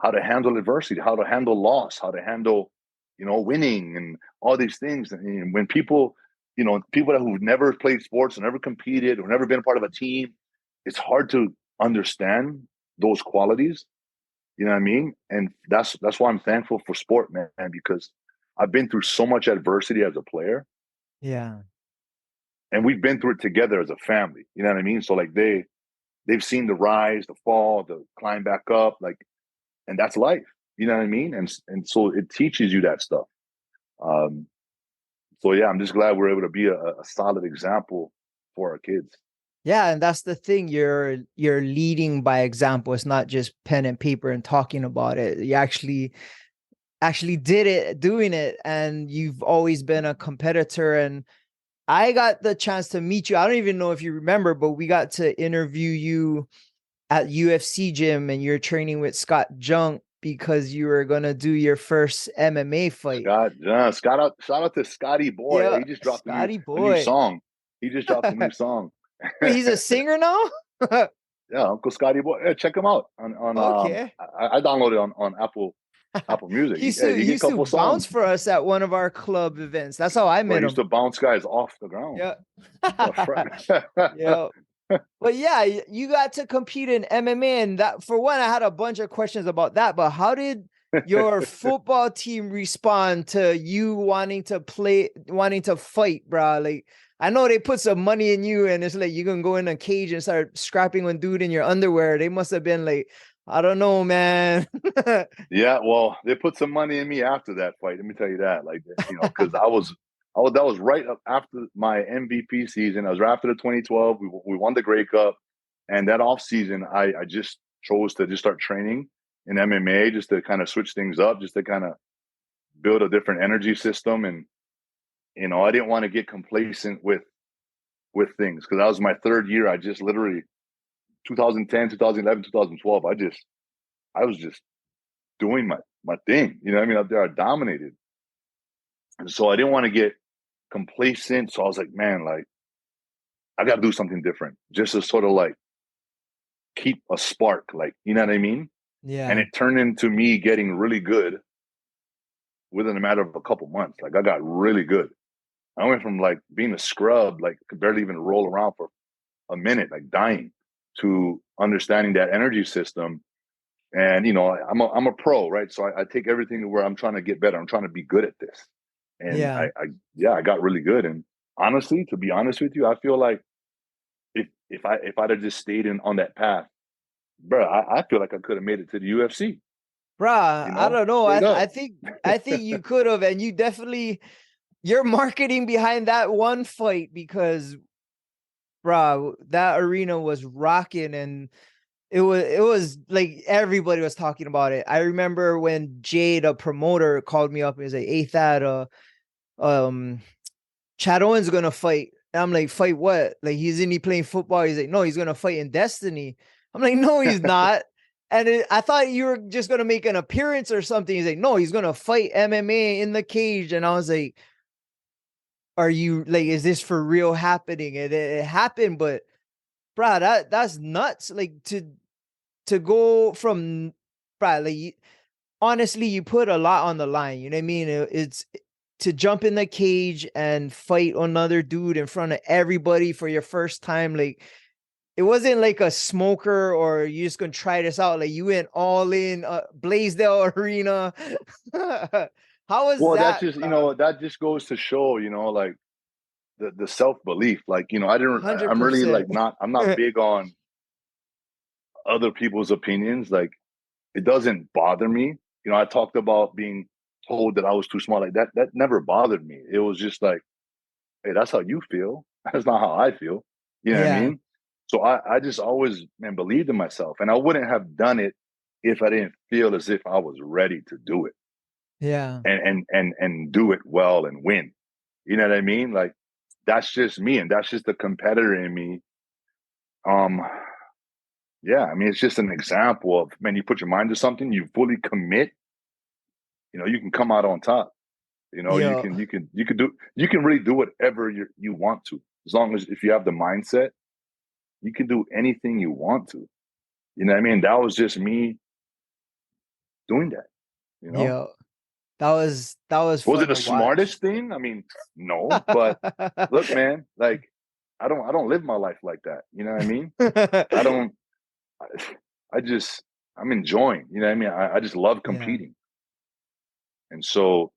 how to handle adversity, how to handle loss, how to handle, winning and all these things. And when people, people who've never played sports or never competed or never been a part of a team, it's hard to understand those qualities. You know what I mean? And that's why I'm thankful for sport, man, because I've been through so much adversity as a player, Yeah. and we've been through it together as a family. You know what I mean? So like they've seen the rise, the fall, the climb back up, like, and that's life. You know what I mean? And so it teaches you that stuff. Um, so yeah, I'm just glad we're able to be a solid example for our kids. Yeah, and that's the thing. You're leading by example. It's not just pen and paper and talking about it. You actually did it, doing it, and you've always been a competitor. And I got the chance to meet you. I don't even know if you remember, but we got to interview you at UFC gym, and you're training with Scott Junk because you were gonna do your first MMA fight. Shout out to Scotty Boy. Yeah, He just dropped Scotty a new boy. song. He just dropped a new song. Wait, he's a singer now? Yeah, Uncle Scotty Boy. Yeah, check him out on Okay. I downloaded on Apple Music. He He get a used to couple bounce songs. for us at one of our club events. That's how I Where met he used him. to bounce guys off the ground. Yeah. Oh, friend. Yeah. But yeah, you got to compete in MMA, and that, for one, I had a bunch of questions about that. But how did your football team respond to you wanting to play, wanting to fight, bro? Like, I know they put some money in you, and it's like you're gonna go in a cage and start scrapping one dude in your underwear. They must have been like, I don't know, man. Yeah, well, they put some money in me after that fight. Let me tell you that, like, because that was right up after my MVP season. I was right after the 2012. We won the Grey Cup, and that off season, I just chose to just start training in MMA, just to kind of switch things up, just to kind of build a different energy system. And I didn't want to get complacent with things, because that was my third year. I just literally 2010, 2011, 2012. I was just doing my thing. You know what I mean? Up there, I dominated. And so I didn't want to get complacent. So I was like, man, like, I got to do something different, just to sort of like keep a spark, like, you know what I mean? And Yeah. it turned into me getting really good within a matter of a couple months. Like, I got really good. I went from like being a scrub, like could barely even roll around for a minute, like dying, to understanding that energy system. And I'm a pro, right? So I take everything to where I'm trying to get better. I'm trying to be good at this. And Yeah. I got really good. And honestly, to be honest with you, I feel like if I'd have just stayed in on that path, bro, I feel like I could have made it to the UFC. Bruh, I don't know. Straight up. I think you could have, and you definitely, your marketing behind that one fight, because bruh, that arena was rocking, and it was like everybody was talking about it. I remember when Jade, a promoter, called me up and was like, "Hey, Thad, um, Chad Owen's gonna fight." And I'm like, "Fight what? Like, isn't he playing football?" He's like, "No, he's gonna fight in Destiny." I'm like, "No, he's not." And I thought you were just gonna make an appearance or something. He's like, "No, he's gonna fight MMA in the cage." And I was like, "Are you like, is this for real happening?" And it happened, but bro, that's nuts. Like, to go from, bro, like, honestly, you put a lot on the line. You know what I mean? It's to jump in the cage and fight another dude in front of everybody for your first time. Like, it wasn't like a smoker or you just gonna try this out. Like, you went all in, Blaisdell Arena. How was Well, that that, just bro? that just goes to show, like the self belief. Like, I'm really 100%. like I'm not big on other people's opinions. Like, it doesn't bother me I talked about being told that I was too small. Like that never bothered me. It was just like, hey, that's how you feel. That's not how I feel. You know what I Yeah. mean? So I just always, man, believed in myself. And I wouldn't have done it if I didn't feel as if I was ready to do it Yeah. and do it well and win. You know what I mean? Like that's just me, and that's just the competitor in me. Um, yeah, I mean, it's just an example of, man, you put your mind to something, you fully commit, you can come out on top. You Yeah. can really do whatever you want to, as long as if you have the mindset, you can do anything you want to. You know what I mean? That was just me doing that. You know, Yeah. That was was it fun the to watch. smartest thing? I mean, no, but look, man, like I don't live my life like that. You know what I mean? I don't. I, I just I'm enjoying. You know what I mean? I just love Yeah. competing, and so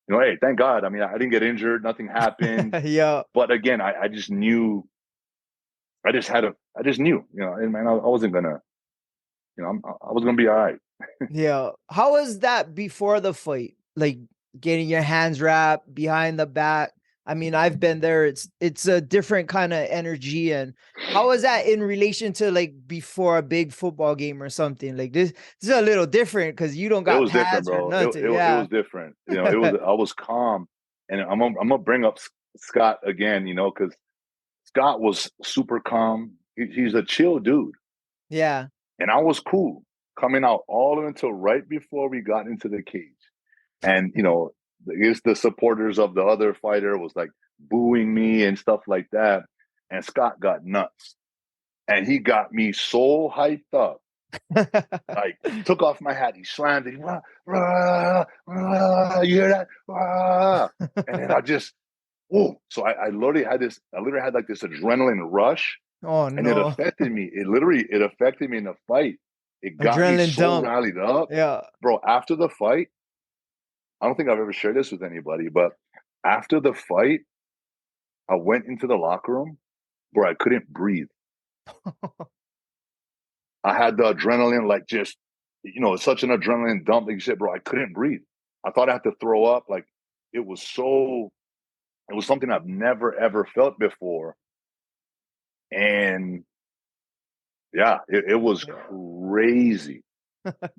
hey, thank God. I mean, I didn't get injured. Nothing happened. Yeah. But again, I just knew. I just knew. And man, I wasn't gonna. I was gonna be all right. Yeah. How was that before the fight? Like getting your hands wrapped behind the back. I mean, I've been there. It's a different kind of energy. And how was that in relation to like before a big football game or something? Like this is a little different because you don't It got was different, pads or bro. nothing. It Yeah. was different. It was. I was calm, and I'm gonna bring up Scott again. Because Scott was super calm. He's a chill dude, Yeah. and I was cool coming out all until right before we got into the cage. And it's the supporters of the other fighter was like booing me and stuff like that. And Scott got nuts, and he got me so hyped up. Like took off my hat, he slammed it. Rah, rah, rah, you hear that? Rah. And then I just, oh, so I literally had this. I literally had like this adrenaline rush, Oh and it no. affected me. It affected me in the fight. It got me Adrenaline so dump. rallied up, Yeah. bro. After the fight, I don't think I've ever shared this with anybody, but after the fight, I went into the locker room where I couldn't breathe. I had the adrenaline, like just, such an adrenaline dump. Like you said, bro, I couldn't breathe. I thought I had to throw up. Like it was it was something I've never ever felt before. And yeah, it was Yeah. crazy.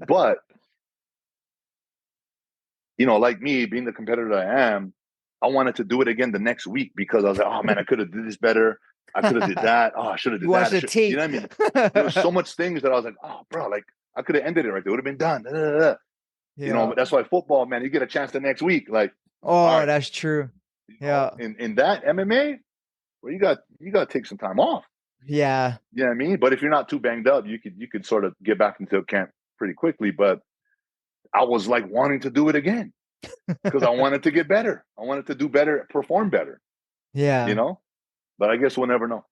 But, like me being the competitor I am, I wanted to do it again the next week because I was like, oh man, I could have did this better. I could have did that. Oh, I should have You did watch that. the You know tape. what I mean? There was so much things that I was like, oh, bro, like I could have ended it right there. It would have been done. Da, da, da. Yeah. But that's why football, man, you get a chance the next week. Like, all Oh, right, that's true. Yeah. in that MMA, well, you got to take some time off. Yeah. You know what I mean? But if you're not too banged up, you could sort of get back into camp pretty quickly. But I was like wanting to do it again because I wanted to get better. I wanted to do better, perform better. You Yeah. know, but I guess we'll never know.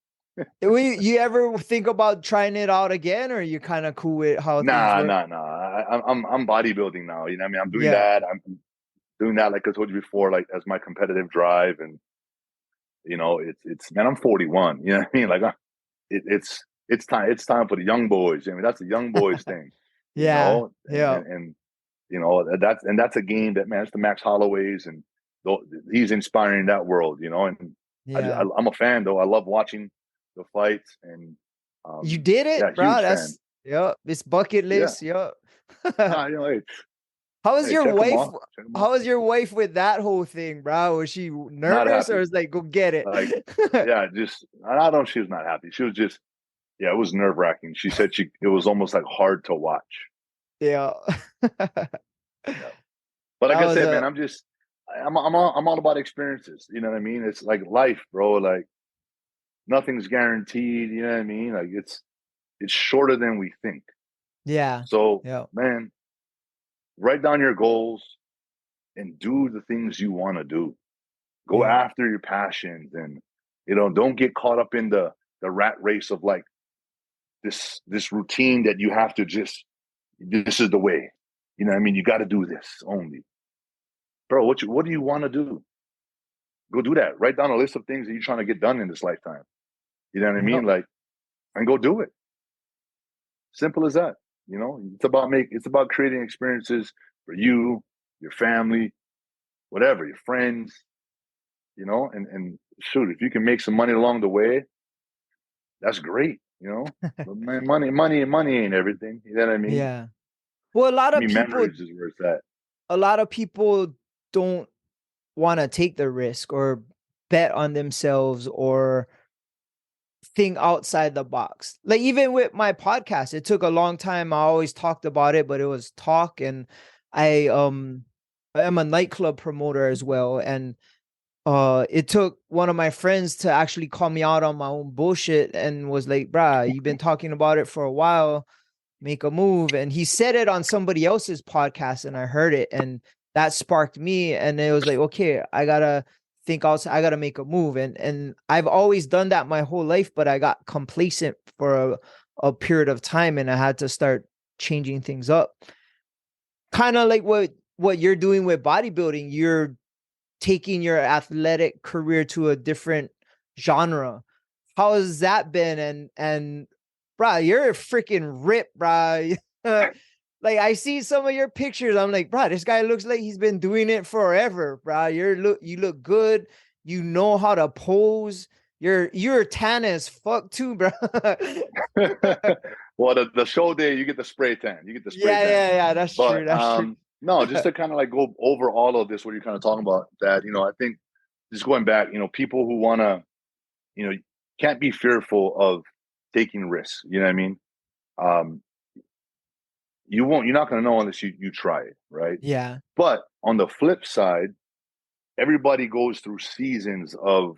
You ever think about trying it out again, or you kind of cool with how things Nah, work? nah, nah. I'm bodybuilding now. You know what I mean? I'm doing Yeah. that. I'm doing that, like I told you before, like as my competitive drive. And it's man, I'm 41. You know what I mean? Like it's time for the young boys. I mean, that's the young boys thing. Yeah. Yeah. And that's a game that, man, it's the Max Holloways, and he's inspiring that world. And Yeah. I'm a fan though. I love watching the fights, and You did yeah, it, bro. huge fan. That's yep. It's bucket Yeah. list. Yep. Nah, hey, How was hey, your check them wife? off. Check them off. How was your wife with that whole thing, bro? Was she Not nervous or happy. was like, go get it? Like, yeah, just I don't. She was not happy. She was just, yeah, it was nerve wracking. She said it was almost like hard to watch. Yeah. Yeah. But like That I was said, man, a I'm all about experiences. You know what I mean? It's like life, bro. Like nothing's guaranteed. You know what I mean? Like it's shorter than we think. yeah. So, Yeah. man, write down your goals and do the things you want to do. Go Yeah. after your passions, and don't get caught up in the rat race of like this routine that you have to just, this is the way. You know what I mean? You got to do this only. Bro, what do you want to do? Go do that. Write down a list of things that you're trying to get done in this lifetime. You know what I Yep. mean? Like, and go do it. Simple as that. You know, it's about creating experiences for you, your family, whatever, your friends, you know, and shoot, if you can make some money along the way, that's great, you know. But man, money ain't everything. You know what I mean? Yeah. Well, To me, memories is where it's at. a lot of people don't want to take the risk or bet on themselves or think outside the box. Like even with my podcast, it took a long time. I always talked about it, but it was talk, and I am a nightclub promoter as well, and it took one of my friends to actually call me out on my own bullshit and was like, "Bruh, you've been talking about it for a while, make a move." And he said it on somebody else's podcast, and I heard it, and that sparked me. And it was like, okay, I gotta think outside, I gotta make a move. And I've always done that my whole life, but I got complacent for a period of time, and I had to start changing things up. Kind of like what you're doing with bodybuilding. You're taking your athletic career to a different genre. How has that been? And bro, you're freaking ripped, bro. Like I see some of your pictures, I'm like, bro, this guy looks like he's been doing it forever, bro. You look good. You know how to pose. You're tan as fuck too, bro. Well, the show day, you get the spray tan. You get the spray Yeah, tan. yeah, yeah. That's true. But That's true. no, just to kind of like go over all of this, what you're kind of talking about, that, you know, I think just going back, you know, people who want to, you know, can't be fearful of taking risks. You know what I mean? Um, you're not going to know unless you try it, right? Yeah, But on the flip side, everybody goes through seasons of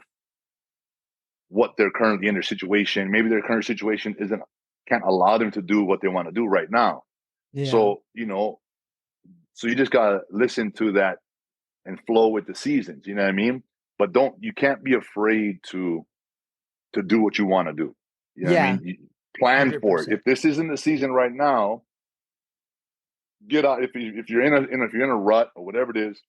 what they're currently in their situation. Maybe their current situation isn't can't allow them to do what they want to do right now. yeah, So, you know, so you just gotta listen to that and flow with the seasons, you know what I mean? But you can't be afraid to do what you want to do. You know what I yeah. mean? You plan for it. 100%. If this isn't the season right now, get out. If you're if you're in a rut or whatever it is,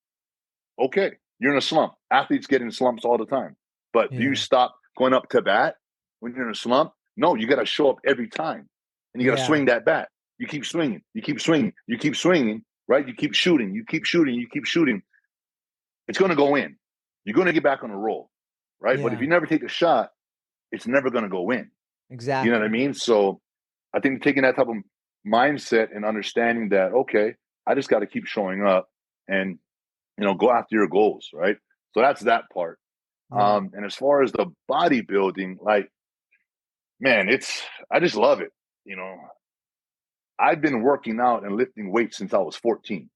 okay, you're in a slump. Athletes get in slumps all the time. But do you Yeah, stop going up to bat when you're in a slump? No, you got to show up every time, and you got to yeah, swing that bat. You keep swinging, you keep swinging, you keep swinging, right? You keep shooting, you keep shooting, you keep shooting. It's going to go in. You're going to get back on a roll, right? But if yeah. you never take a shot, it's never going to go in. You know what I Exactly. mean? So I think taking that type of mindset and understanding that, okay, I just got to keep showing up and, you know, go after your goals, right? So that's that part. Yeah. And as far as the bodybuilding, like, man, I just love it. You know, I've been working out and lifting weights since I was 14,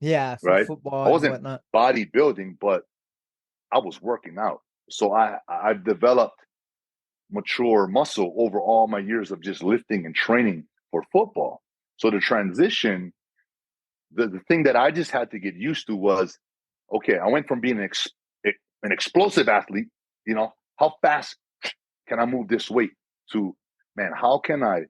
Yeah, for right? football I and wasn't whatnot. bodybuilding, but I was working out. So I've developed mature muscle over all my years of just lifting and training for football. So the transition, the thing that I just had to get used to was, okay, I went from being an explosive athlete, you know, how fast can I move this weight, to, man, how can I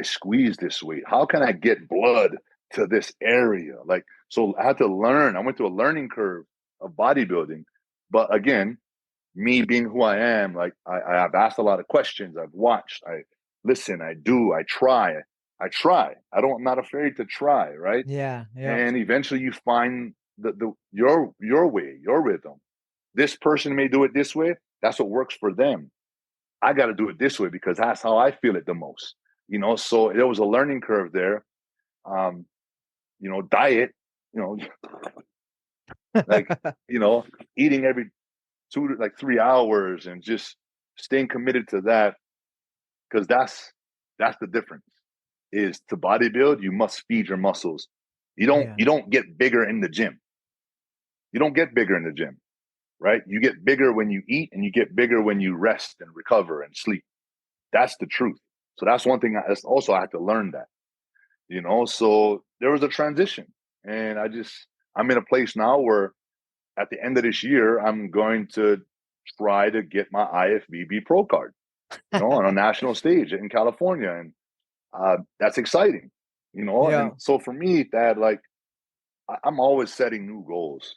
squeeze this weight? How can I get blood to this area? Like, so I had to learn. I went through a learning curve of bodybuilding. But again, me being who I am, like I've asked a lot of questions. I've watched, I listen, I do, I try. I'm not afraid to try, right? Yeah, yeah, And eventually you find your way, your rhythm. This person may do it this way. That's what works for them. I got to do it this way because that's how I feel it the most. You know, so there was a learning curve there. Um, you know, diet, you know, like, you know, eating every 3 hours and just staying committed to that, because that's the difference. Is to bodybuild, you must feed your muscles. yeah, You don't get bigger in the gym. You don't get bigger in the gym, right? You get bigger when you eat, and you get bigger when you rest and recover and sleep. That's the truth. So that's one thing. That's also, I had to learn that, you know. So there was a transition, and I'm in a place now where at the end of this year, I'm going to try to get my IFBB Pro card, you know, on a national stage in California, and that's exciting, you know. yeah, And so for me, that, like, I'm always setting new goals.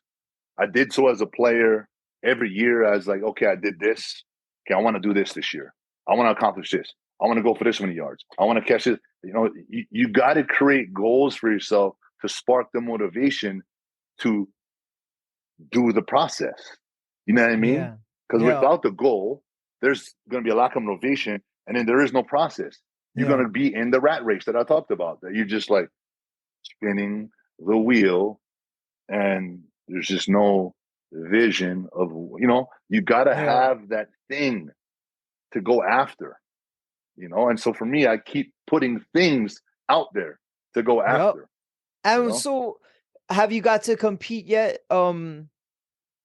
I did so as a player. Every year, I was like, okay, I did this. Okay, I want to do this year. I want to accomplish this. I want to go for this many yards. I want to catch it. You got to create goals for yourself to spark the motivation to do the process. You know what I mean? Yeah. Because Yeah. without the goal, there's going to be a lack of motivation, and then there is no process. You're going Yeah. to be in the rat race that I talked about. That you're just like spinning the wheel, and there's just no vision of you got to Yeah. have that thing to go after. And so for me, I keep putting things out there to go Yep. after. You And know, so have you got to compete yet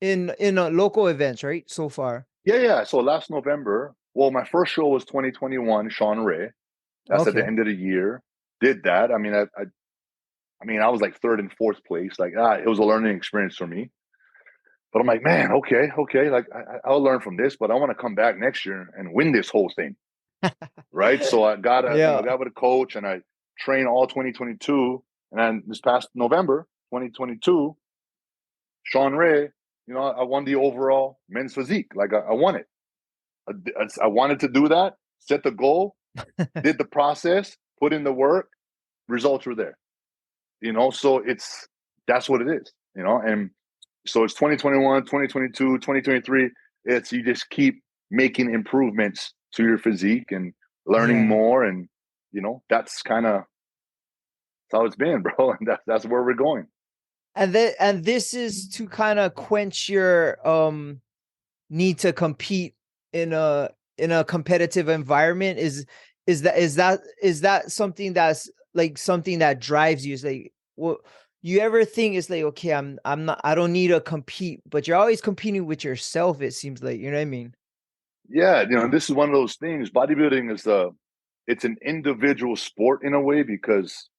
in local events, right? So far. yeah. So last November, well, my first show was 2021, Sean Ray. That's at the Okay. end of the year. Did that. I mean, I was like third and fourth place. Like, it was a learning experience for me. But I'm like, man, okay. Like, I'll learn from this, but I want to come back next year and win this whole thing, right? So I Yeah. got with a coach and I trained all 2022, and then this past November, 2022, Sean Ray, I won the overall men's physique. Like, I won it. I wanted to do that, set the goal, did the process, put in the work, results were there. So that's what it is. And so it's 2021, 2022, 2023. It's you just keep making improvements to your physique and learning Yeah. more, and that's kind of how it's been, bro. And that's where we're going. And this is to kind of quench your need to compete in a competitive environment. Is that something that's like something that drives you? Is like, what you ever think is like, okay, I'm not, I don't need to compete, but you're always competing with yourself, it seems like, you know what I mean? Yeah, this is one of those things. Bodybuilding is it's an individual sport in a way because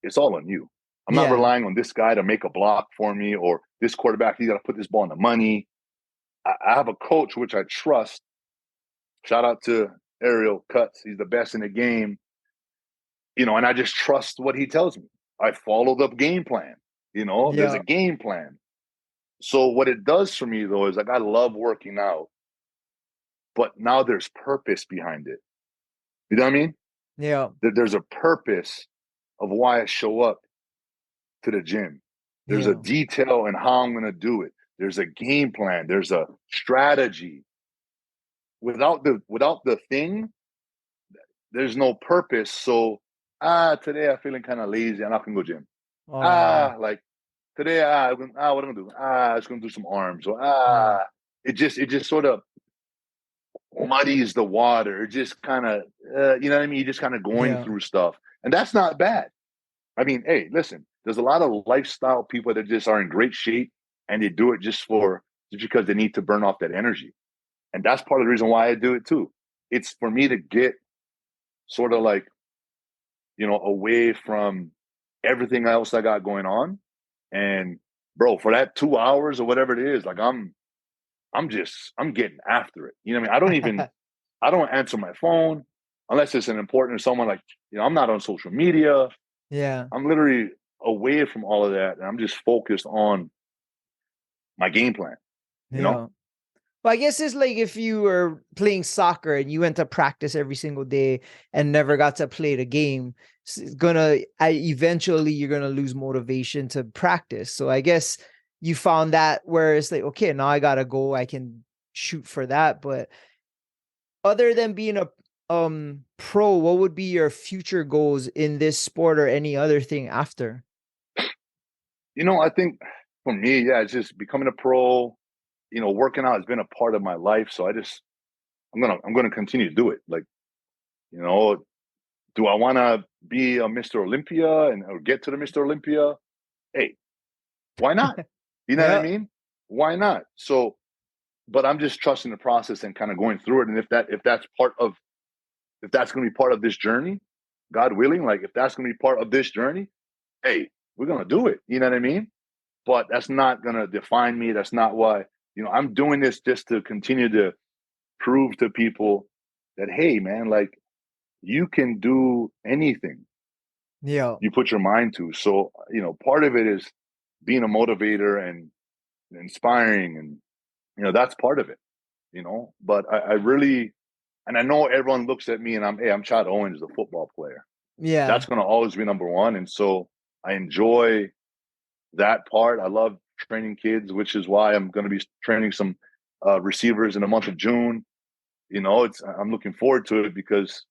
it's all on you. I'm not Yeah. relying on this guy to make a block for me, or this quarterback, he got to put this ball in the money. I have a coach which I trust. Shout out to Ariel Cuts. He's the best in the game. And I just trust what he tells me. I follow the game plan. There's a Yeah. game plan. So what it does for me though is like I love working out, but now there's purpose behind it. You know what I mean? Yeah. There's a purpose of why I show up to the gym. There's a Yeah. detail in how I'm going to do it. There's a game plan. There's a strategy. Without the thing, there's no purpose. So today I'm feeling kind of lazy. I'm not gonna go gym. Like today, what am I gonna do? I was gonna do some arms. Or Yeah. it just sort of muddies the water. It just kind of, you know what I mean? You're just kind of going Yeah. through stuff, and that's not bad. I mean, hey, listen, there's a lot of lifestyle people that just are in great shape, and they do it just because they need to burn off that energy, and that's part of the reason why I do it too. It's for me to get sort of like away from everything else I got going on. And bro, for that 2 hours or whatever it is, like I'm getting after it. You know what I mean? I don't answer my phone unless it's an important someone, like, I'm not on social media. Yeah. I'm literally away from all of that. And I'm just focused on my game plan, you know? Yeah. Well, I guess it's like if you were playing soccer and you went to practice every single day and never got to play the game, it's gonna eventually you're gonna lose motivation to practice. So I guess you found that where it's like, okay, now I gotta go, I can shoot for that. But other than being a pro, what would be your future goals in this sport or any other thing after? I think for me, yeah, it's just becoming a pro. Working out has been a part of my life. So I'm gonna continue to do it. Like, you know, do I want to be a Mr. Olympia or get to the Mr. Olympia? Hey, why not? You know what I Yeah. mean? Why not? So, but I'm just trusting the process and kind of going through it. And if that's going to be part of this journey, God willing, like if that's going to be part of this journey, hey, we're going to do it. You know what I mean? But that's not going to define me. That's not why, I'm doing this just to continue to prove to people that, hey, man, like you can do anything Yeah. you put your mind to. So, part of it is being a motivator and inspiring, and that's part of it. But I really And I know everyone looks at me and I'm Chad Owens, the football player. Yeah. That's going to always be number one. And so I enjoy that part. I love training kids, which is why I'm going to be training some receivers in the month of June. I'm looking forward to it because,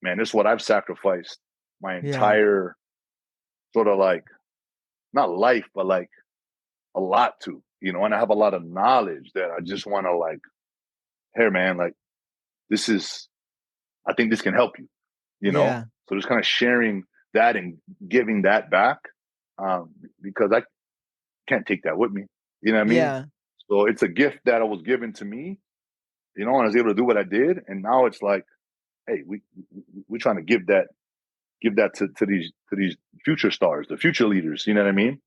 man, this is what I've sacrificed my Yeah. entire sort of like, not life, but like a lot to, and I have a lot of knowledge that I just want to like, hey, man, like I think this can help you, you know? Yeah. So just kind of sharing that and giving that back because I can't take that with me. You know what I mean? Yeah. So it's a gift that was given to me, and I was able to do what I did. And now it's like, hey, we're trying to give that to these future stars, the future leaders. You know what I mean?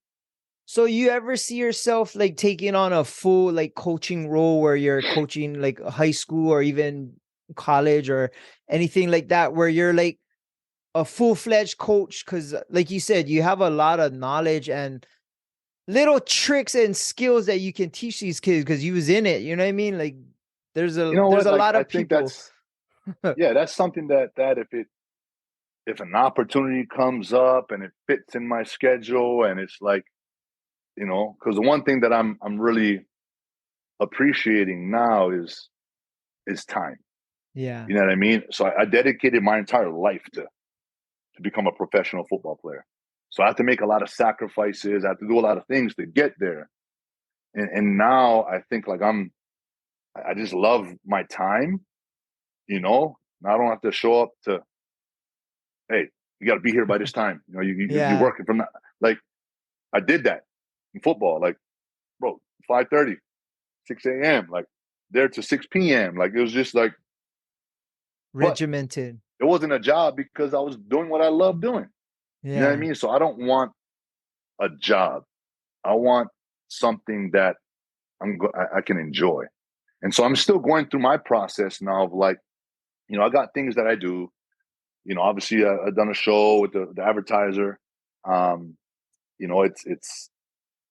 So you ever see yourself like taking on a full like coaching role where you're coaching like high school or even college or anything like that, where you're like a full-fledged coach? Because like you said, you have a lot of knowledge and little tricks and skills that you can teach these kids because you was in it. You know what I mean? Like You know there's what? a Like lot I of think people. that's something that if an opportunity comes up and it fits in my schedule and it's like, because the one thing that I'm really appreciating now is time. Yeah. You know what I mean? So I dedicated my entire life to become a professional football player. So I have to make a lot of sacrifices. I have to do a lot of things to get there. And now I think like I just love my time, Now I don't have to show up to, hey, you got to be here by this time. You're Yeah. working from that. Like I did that in football. Like, bro, 5:30, 6 a.m. Like there to 6 p.m. Like it was just like, but Regimented. it wasn't a job because I was doing what I love doing. You know what I Yeah. mean? So I don't want a job. I want something that I can enjoy. And so I'm still going through my process now of like, I got things that I do. Obviously I've done a show with the advertiser. Um, it's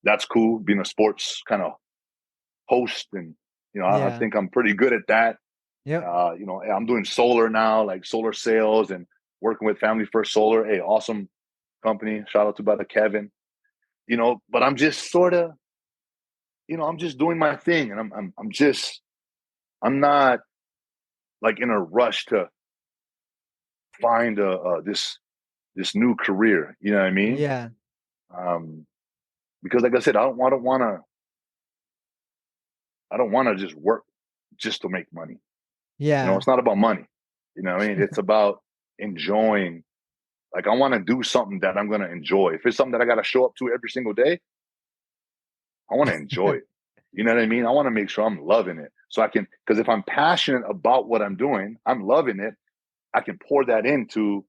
that's cool being a sports kind of host, and I Yeah. think I'm pretty good at that. Yep. I'm doing solar now, like solar sales and working with Family First Solar. Hey, awesome company. Shout out to brother Kevin. But I'm just sort of, I'm just doing my thing, and I'm not like in a rush to find this new career. You know what I mean? Yeah. Um, because like I said, I don't want to just work just to make money. Yeah. It's not about money. What I mean? It's about enjoying. Like I want to do something that I'm going to enjoy. If it's something that I got to show up to every single day, I want to enjoy it. You know what I mean? I want to make sure I'm loving it. So I can, because if I'm passionate about what I'm doing, I'm loving it, I can pour that into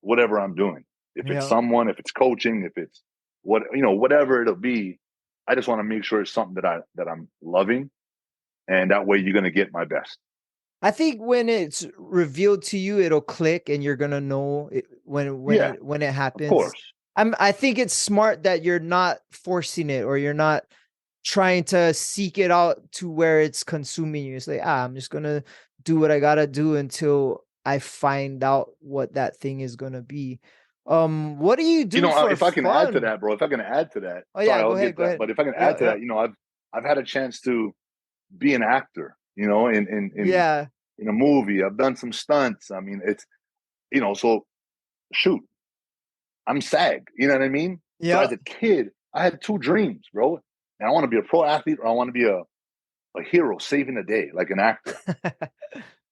whatever I'm doing. If it's Yep. someone, if it's coaching, if it's whatever it'll be, I just want to make sure it's something that I'm loving. And that way you're going to get my best. I think when it's revealed to you, it'll click and you're gonna know it Yeah, when it of happens. course. I think it's smart that you're not forcing it or you're not trying to seek it out to where it's consuming you. It's like, I'm just gonna do what I gotta do until I find out what that thing is gonna be. What do you do for If I can add to fun? that, bro, if I can add to that, Oh sorry, yeah, go I'll ahead, get go that. ahead. But if I can Yeah, add to yeah, that, I've had a chance to be an actor, yeah, in a movie. I've done some stunts. I mean, it's so shoot, I'm SAG. You know what I mean? So yeah. as a kid, I had two dreams, bro. And I want to be a pro athlete, or I want to be a hero saving the day, like an actor.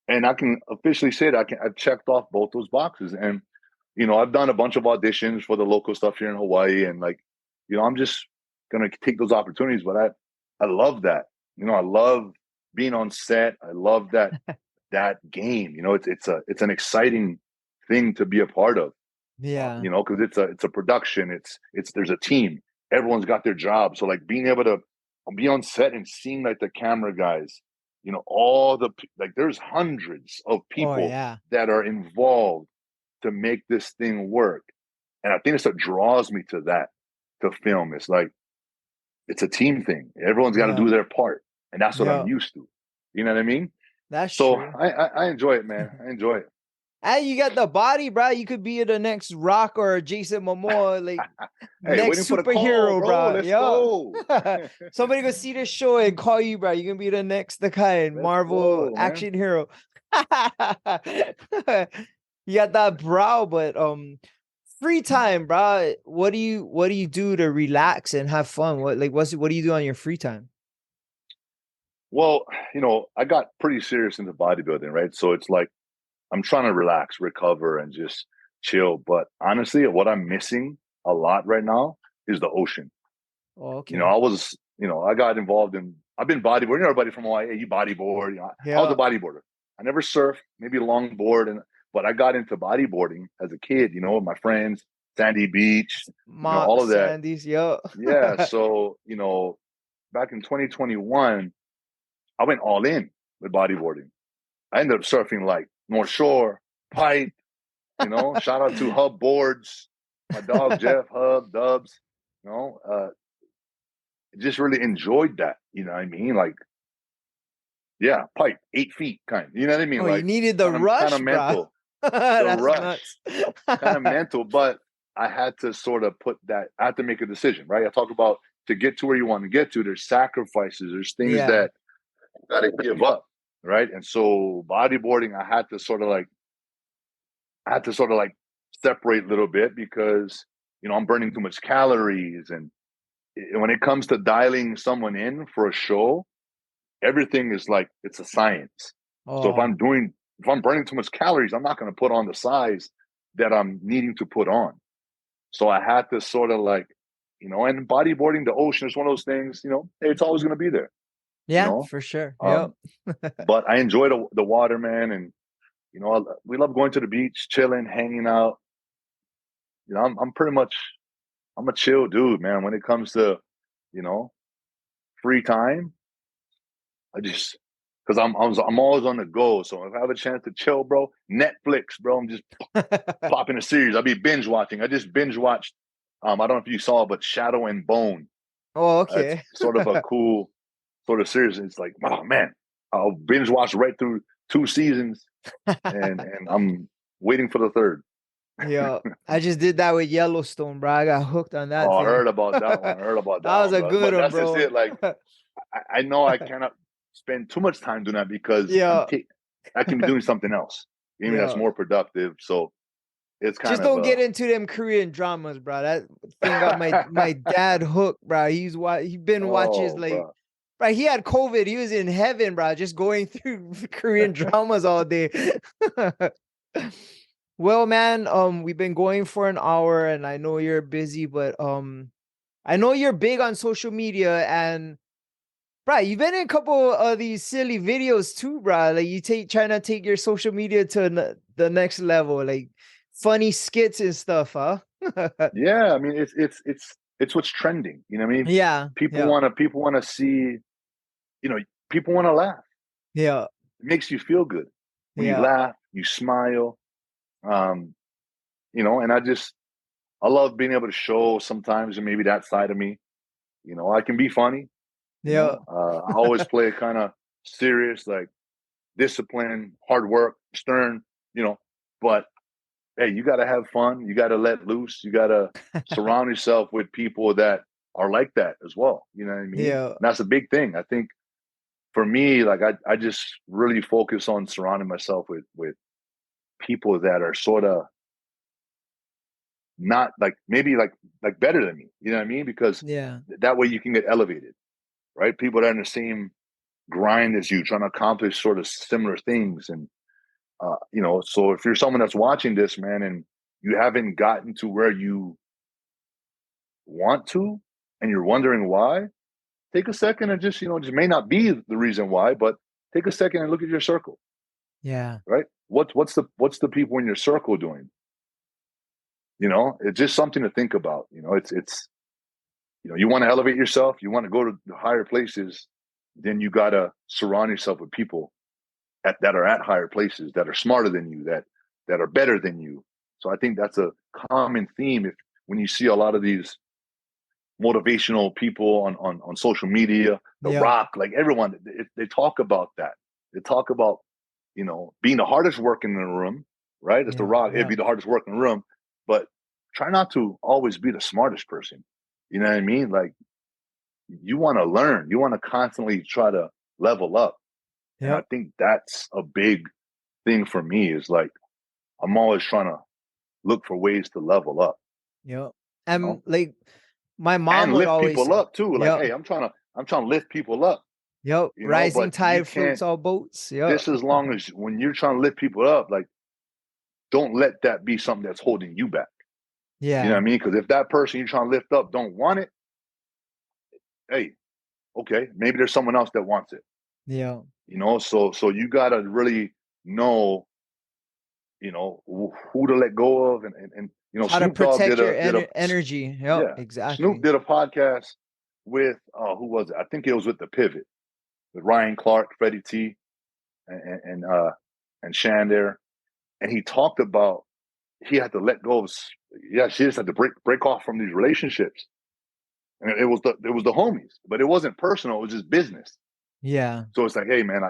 And I can officially say that I've checked off both those boxes. And I've done a bunch of auditions for the local stuff here in Hawaii, and like, I'm just gonna take those opportunities. But I love that. I love being on set. I love that game. It's an exciting thing to be a part of. Yeah. Because it's a production. It's there's a team. Everyone's got their job. So like being able to be on set and seeing like the camera guys, all the like there's hundreds of Oh people yeah. that are involved to make this thing work. And I think it's what draws me to film. It's like it's a team thing. Everyone's got to Yeah. do their part, and that's what I'm Yeah. used to. You know what I mean? That's So true. I enjoy it, man. I enjoy it. And you got the body, bro. You could be the next Rock or Jason Momoa, like Hey, waiting next for the call, superhero, bro. bro. Let's Yeah. go. Somebody go see this show and call you, bro. You can be the next the kind Let's Marvel go, man. action hero. You got that brow, but free time, bro. What do you do to relax and have fun? What do you do on your free time? Well, I got pretty serious into bodybuilding, right? So it's like I'm trying to relax, recover, and just chill. But honestly, what I'm missing a lot right now is the ocean. Oh, okay. I got involved I've been bodyboarding. Everybody from Hawaii, hey, you bodyboard. I was a Yeah. bodyboarder. I never surfed, maybe longboard, but I got into bodyboarding as a kid. With my friends, Sandy Beach, all of that. Sandy's, yo. Yeah. So back in 2021, I went all in with bodyboarding. I ended up surfing like North Shore, Pipe. Shout out to Hub Boards, my dog Jeff, Hub, Dubs. You know, uh, just really enjoyed that. You know what I mean? Like, yeah, pipe 8 feet, kind. You know what I mean? Oh, you Like, needed the kind rush, of bro. mental, the That's rush, nuts. kind of mental. But I had to sort of put that. I had to make a decision, right? I talk about to get to where you want to get to. There's sacrifices. There's things Yeah. that you got to give up, right? And so bodyboarding, I had to sort of like separate a little bit because I'm burning too much calories, and when it comes to dialing someone in for a show, everything is like it's a science. So Oh, if I'm burning too much calories, I'm not going to put on the size that I'm needing to put on. So I had to sort of like, and bodyboarding, the ocean is one of those things. Hey, it's always going to be there. You yeah, know, for sure. Yep. um, but I enjoy the water, man, and we love going to the beach, chilling, hanging out. I'm pretty much I'm a chill dude, man. When it comes to you know free time, I just because I'm always on the go. So if I have a chance to chill, bro, Netflix, bro, I'm just popping a series. I'll be binge watching. I just binge watched. I don't know if you saw, but Shadow and Bone. Oh, It's okay. sort of a cool sort of series. It's like, oh man, I'll binge watch right through 2 seasons, and I'm waiting for the third. Yeah. I just did that with Yellowstone, bro. I got hooked on that Oh, I thing. heard about that one. I heard about That that was one, a bro. good But one, that's just bro. it. Like, I know I cannot spend too much time doing that because Yeah. I can be doing something else. Maybe that's Yeah. more productive. So it's Just kind of don't get into them Korean dramas, bro. That thing got my dad hooked, bro. He been watching oh, like, bro. bro. He had COVID. He was in heaven, bro. Just going through Korean dramas all day. Well, man, we've been going for an hour, and I know you're busy, but I know you're big on social media, and bro, you've been in a couple of these silly videos too, bro. Like trying to take your social media to the next level, like funny skits and stuff, huh? Yeah, I mean it's what's trending. You know what I mean? Yeah, yeah, People wanna see, you know, people wanna laugh. yeah, It makes you feel good. When you yeah, laugh, you smile. Um, and I love being able to show sometimes and maybe that side of me. I can be funny. yeah, I always play kind of serious, like discipline, hard work, stern. You know, but hey, you got to have fun. You got to let loose. You got to surround yourself with people that are like that as well. You know what I mean? And yeah, that's a big thing. I think for me, like I just really focus on surrounding myself with people that are sort of not like maybe like better than me. You know what I mean? Because yeah, that way you can get elevated, right? People that are in the same grind as you, trying to accomplish sort of similar things. And so if you're someone that's watching this, man, and you haven't gotten to where you want to, and you're wondering why, take a second and just may not be the reason why, but take a second and look at your circle, yeah, right? What's the people in your circle doing? It's just something to think about. It's you want to elevate yourself, you want to go to the higher places, then you got to surround yourself with people that are at higher places, that are smarter than you, that are better than you. So I think that's a common theme. If when you see a lot of these motivational people on social media, The yeah, Rock, like everyone, they talk about that. They talk about, being the hardest working in the room, right? It's the Yeah. rock. It'd Yeah. be the hardest work in the room, but try not to always be the smartest person. You know what I mean? Like, you want to learn. You want to constantly try to level up. And I Yep. think that's a big thing for me is like, I'm always trying to look for ways to level up, Yep. you know, And like my mom and would lift always people say, up too. Like, yep. hey, I'm trying to lift people up, Yep. Rising but you tide floats can't, all boats. Yep. just as long as when you're trying to lift people up, like, don't let that be something that's holding you back. You know what Yeah. I mean? Because if that person you're trying to lift up don't want it, hey, okay, maybe there's someone else that wants it. Yeah. So you gotta really know, who to let go of, and How to Snoop Dogg protect did your a energy. Yep. yeah, Snoop Exactly. did a podcast with who was it? I think it was with the Pivot, with Ryan Clark, Freddie T, and Shan there, and he talked about he had to let go of, yeah, she just had to break off from these relationships, and it was the homies, but it wasn't personal, it was just business. Yeah. So it's like, hey man,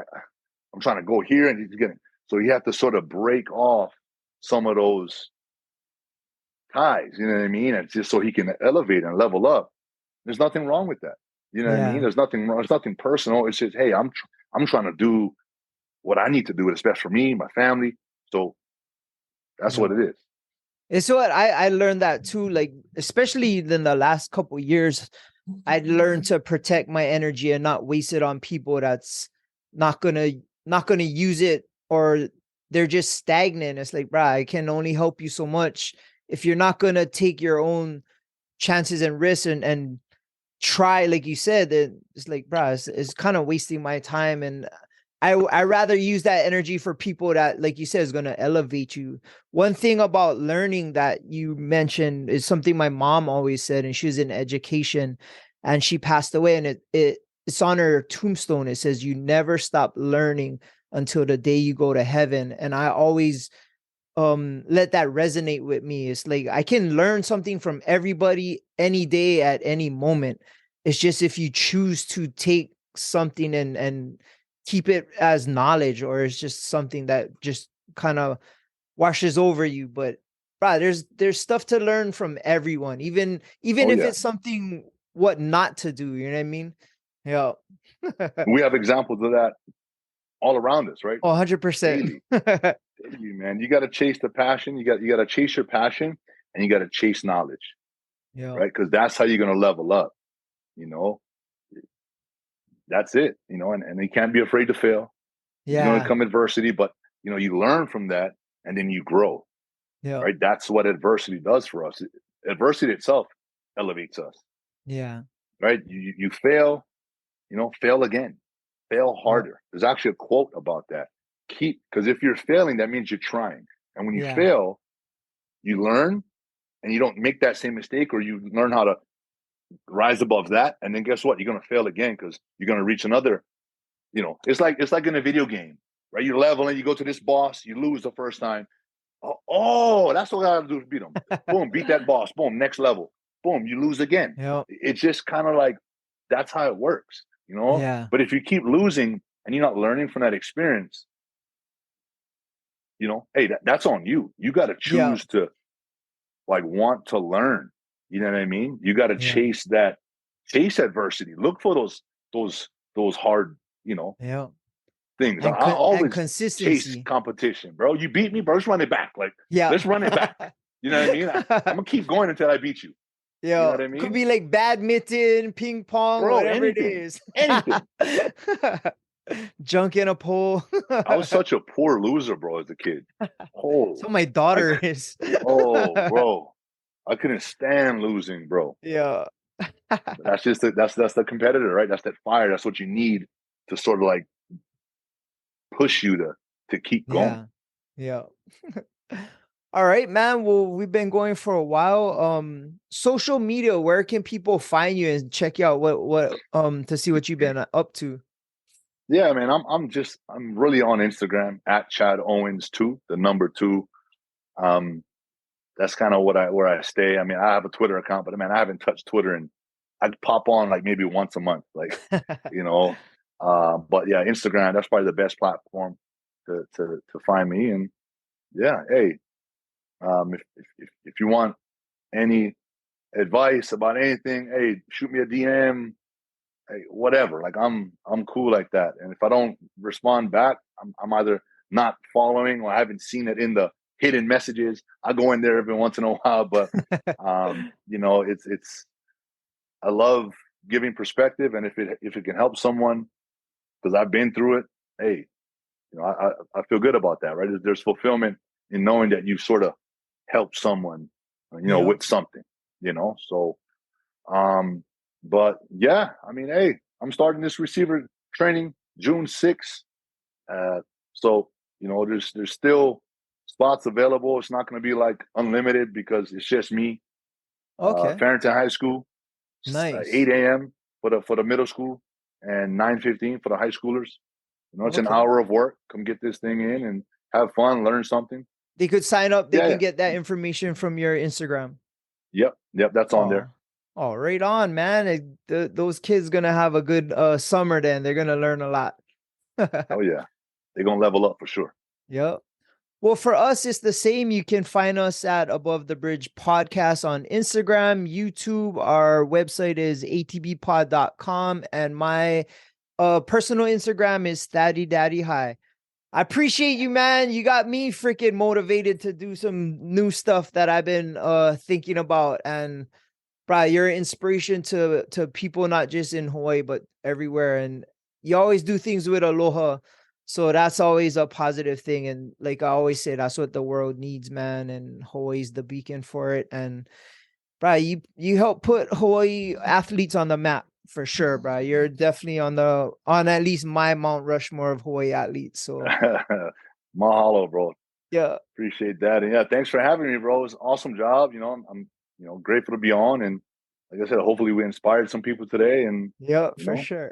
I'm trying to go here, and he's getting, so you have to sort of break off some of those ties, you know what I mean, and just so he can elevate and level up. There's nothing wrong with that. You know what I mean? Yeah. There's nothing wrong. It's nothing personal. It's just, hey, I'm trying to do what I need to do. It's best for me, my family. So that's what Yep. it is. And so I learned that too, like especially in the last couple years, I learned to protect my energy and not waste it on people that's not gonna not gonna use it, or they're just stagnant. It's like, bruh, I can only help you so much. If you're not gonna take your own chances and risks and try, like you said, that it's like, bruh, it's kind of wasting my time. And I rather use that energy for people that, like you said, is gonna elevate you. One thing about learning that you mentioned is something my mom always said, and she was in education, and she passed away, and it's on her tombstone. It says, "You never stop learning until the day you go to heaven." And I always let that resonate with me. It's like I can learn something from everybody any day at any moment. It's just if you choose to take something and keep it as knowledge, or it's just something that just kind of washes over you. But right, there's stuff to learn from everyone, even Oh if yeah, it's something what not to do, you know what I mean? Yeah. we have examples of that all around us, right? 100%. Daily, daily, man. You got to chase the passion. You got to chase your passion, and you got to chase knowledge, Yeah. right? Because that's how you're gonna level up. You know, that's it. And you can't be afraid to fail. There's going to Yeah. come adversity, but you learn from that, and then you grow. Yeah. Right? That's what adversity does for us. Adversity itself elevates us. Yeah. Right? You fail, fail again, fail Yeah. harder. There's actually a quote about that. Because if you're failing, that means you're trying. And when you Yeah. fail, you learn, and you don't make that same mistake, or you learn how to rise above that. And then guess what? You're going to fail again, because you're going to reach another. It's like in a video game, right? You're leveling, you go to this boss, you lose the first time. Oh, that's what I got to do to beat them. Boom, beat that boss. Boom, next level. Boom, you lose again. Yeah. It's just kind of like that's how it works. Yeah. But if you keep losing and you're not learning from that experience, hey, that's on you. You got to Yeah. choose to like want to learn. You know what I mean? You got to Yeah. chase adversity. Look for those hard, you know, Yeah. things. I And always chase consistency. competition, bro. You beat me, bro. Let's run it back. Like, Yeah. let's run it back. You know what I mean? I'm gonna keep going until I beat you. You know Yeah. what I Could mean, be like badminton, ping pong, bro? whatever it Anything, is. anything. Junk in a pole. I was such a poor loser, bro, as a kid. So Oh, my I, daughter is. oh, bro, I couldn't stand losing, bro. Yeah. That's just that's the competitor, right? That's that fire. That's what you need to sort of like push you to keep going. Yeah. Yeah. All right, man. Well, we've been going for a while. Social media, where can people find you and check you out what to see what you've been up to? Yeah, man. I'm really on Instagram at Chad Owens two, the number two. Um, that's kind of where I stay. I mean, I have a Twitter account, but man, I haven't touched Twitter, and I'd pop on like maybe once a month, like you know. But yeah, Instagram, that's probably the best platform to find me. And yeah, hey, if you want any advice about anything, hey, shoot me a DM, hey, whatever. Like I'm cool like that. And if I don't respond back, I'm either not following or I haven't seen it in the hidden messages. I go in there every once in a while, but it's I love giving perspective, and if it can help someone because I've been through it, hey, I feel good about that, right? There's fulfillment in knowing that you sort of help someone, Yep. with something, So, but yeah, I mean, hey, I'm starting this receiver training June 6th. So, there's still spots available. It's not going to be like unlimited because it's just me. Okay. Farrington High School, Nice. 8 a.m. for the middle school and 9:15 for the high schoolers. It's an Okay. hour of work. Come get this thing in and have fun, learn something. They could sign up. They Yeah, can yeah. get that information from your Instagram. Yep, that's on Oh, there. oh, right on, man. Those kids gonna have a good summer. Then they're gonna learn a lot. Oh yeah, they're gonna level up for sure. Yep. Well, for us, it's the same. You can find us at Above the Bridge Podcast on Instagram, YouTube. Our website is atbpod.com. And my personal Instagram is Thaddy Daddy High. I appreciate you, man. You got me freaking motivated to do some new stuff that I've been thinking about. And bro, you're an inspiration to people not just in Hawaii but everywhere. And you always do things with aloha, so that's always a positive thing. And like I always say, that's what the world needs, man. And Hawaii's the beacon for it. And bro, you help put Hawaii athletes on the map for sure, bro. You're definitely on at least my Mount Rushmore of Hawaii athletes. So Mahalo, bro. yeah, Appreciate that. And yeah, thanks for having me, bro. It was an awesome job. I'm grateful to be on. And like I said, hopefully we inspired some people today. And yeah, you for know, sure.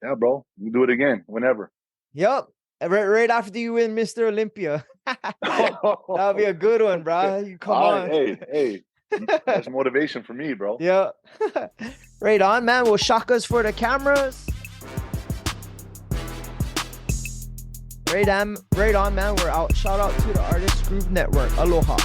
yeah, bro, we do it again whenever. Yep. Right after you win Mr. Olympia. That'll be a good one, bro. You come All right, on. hey, that's motivation for me, bro. Yeah. Right on, man. We'll shock us for the cameras. Right on, man. We're out. Shout out to the Artist Group Network. Aloha.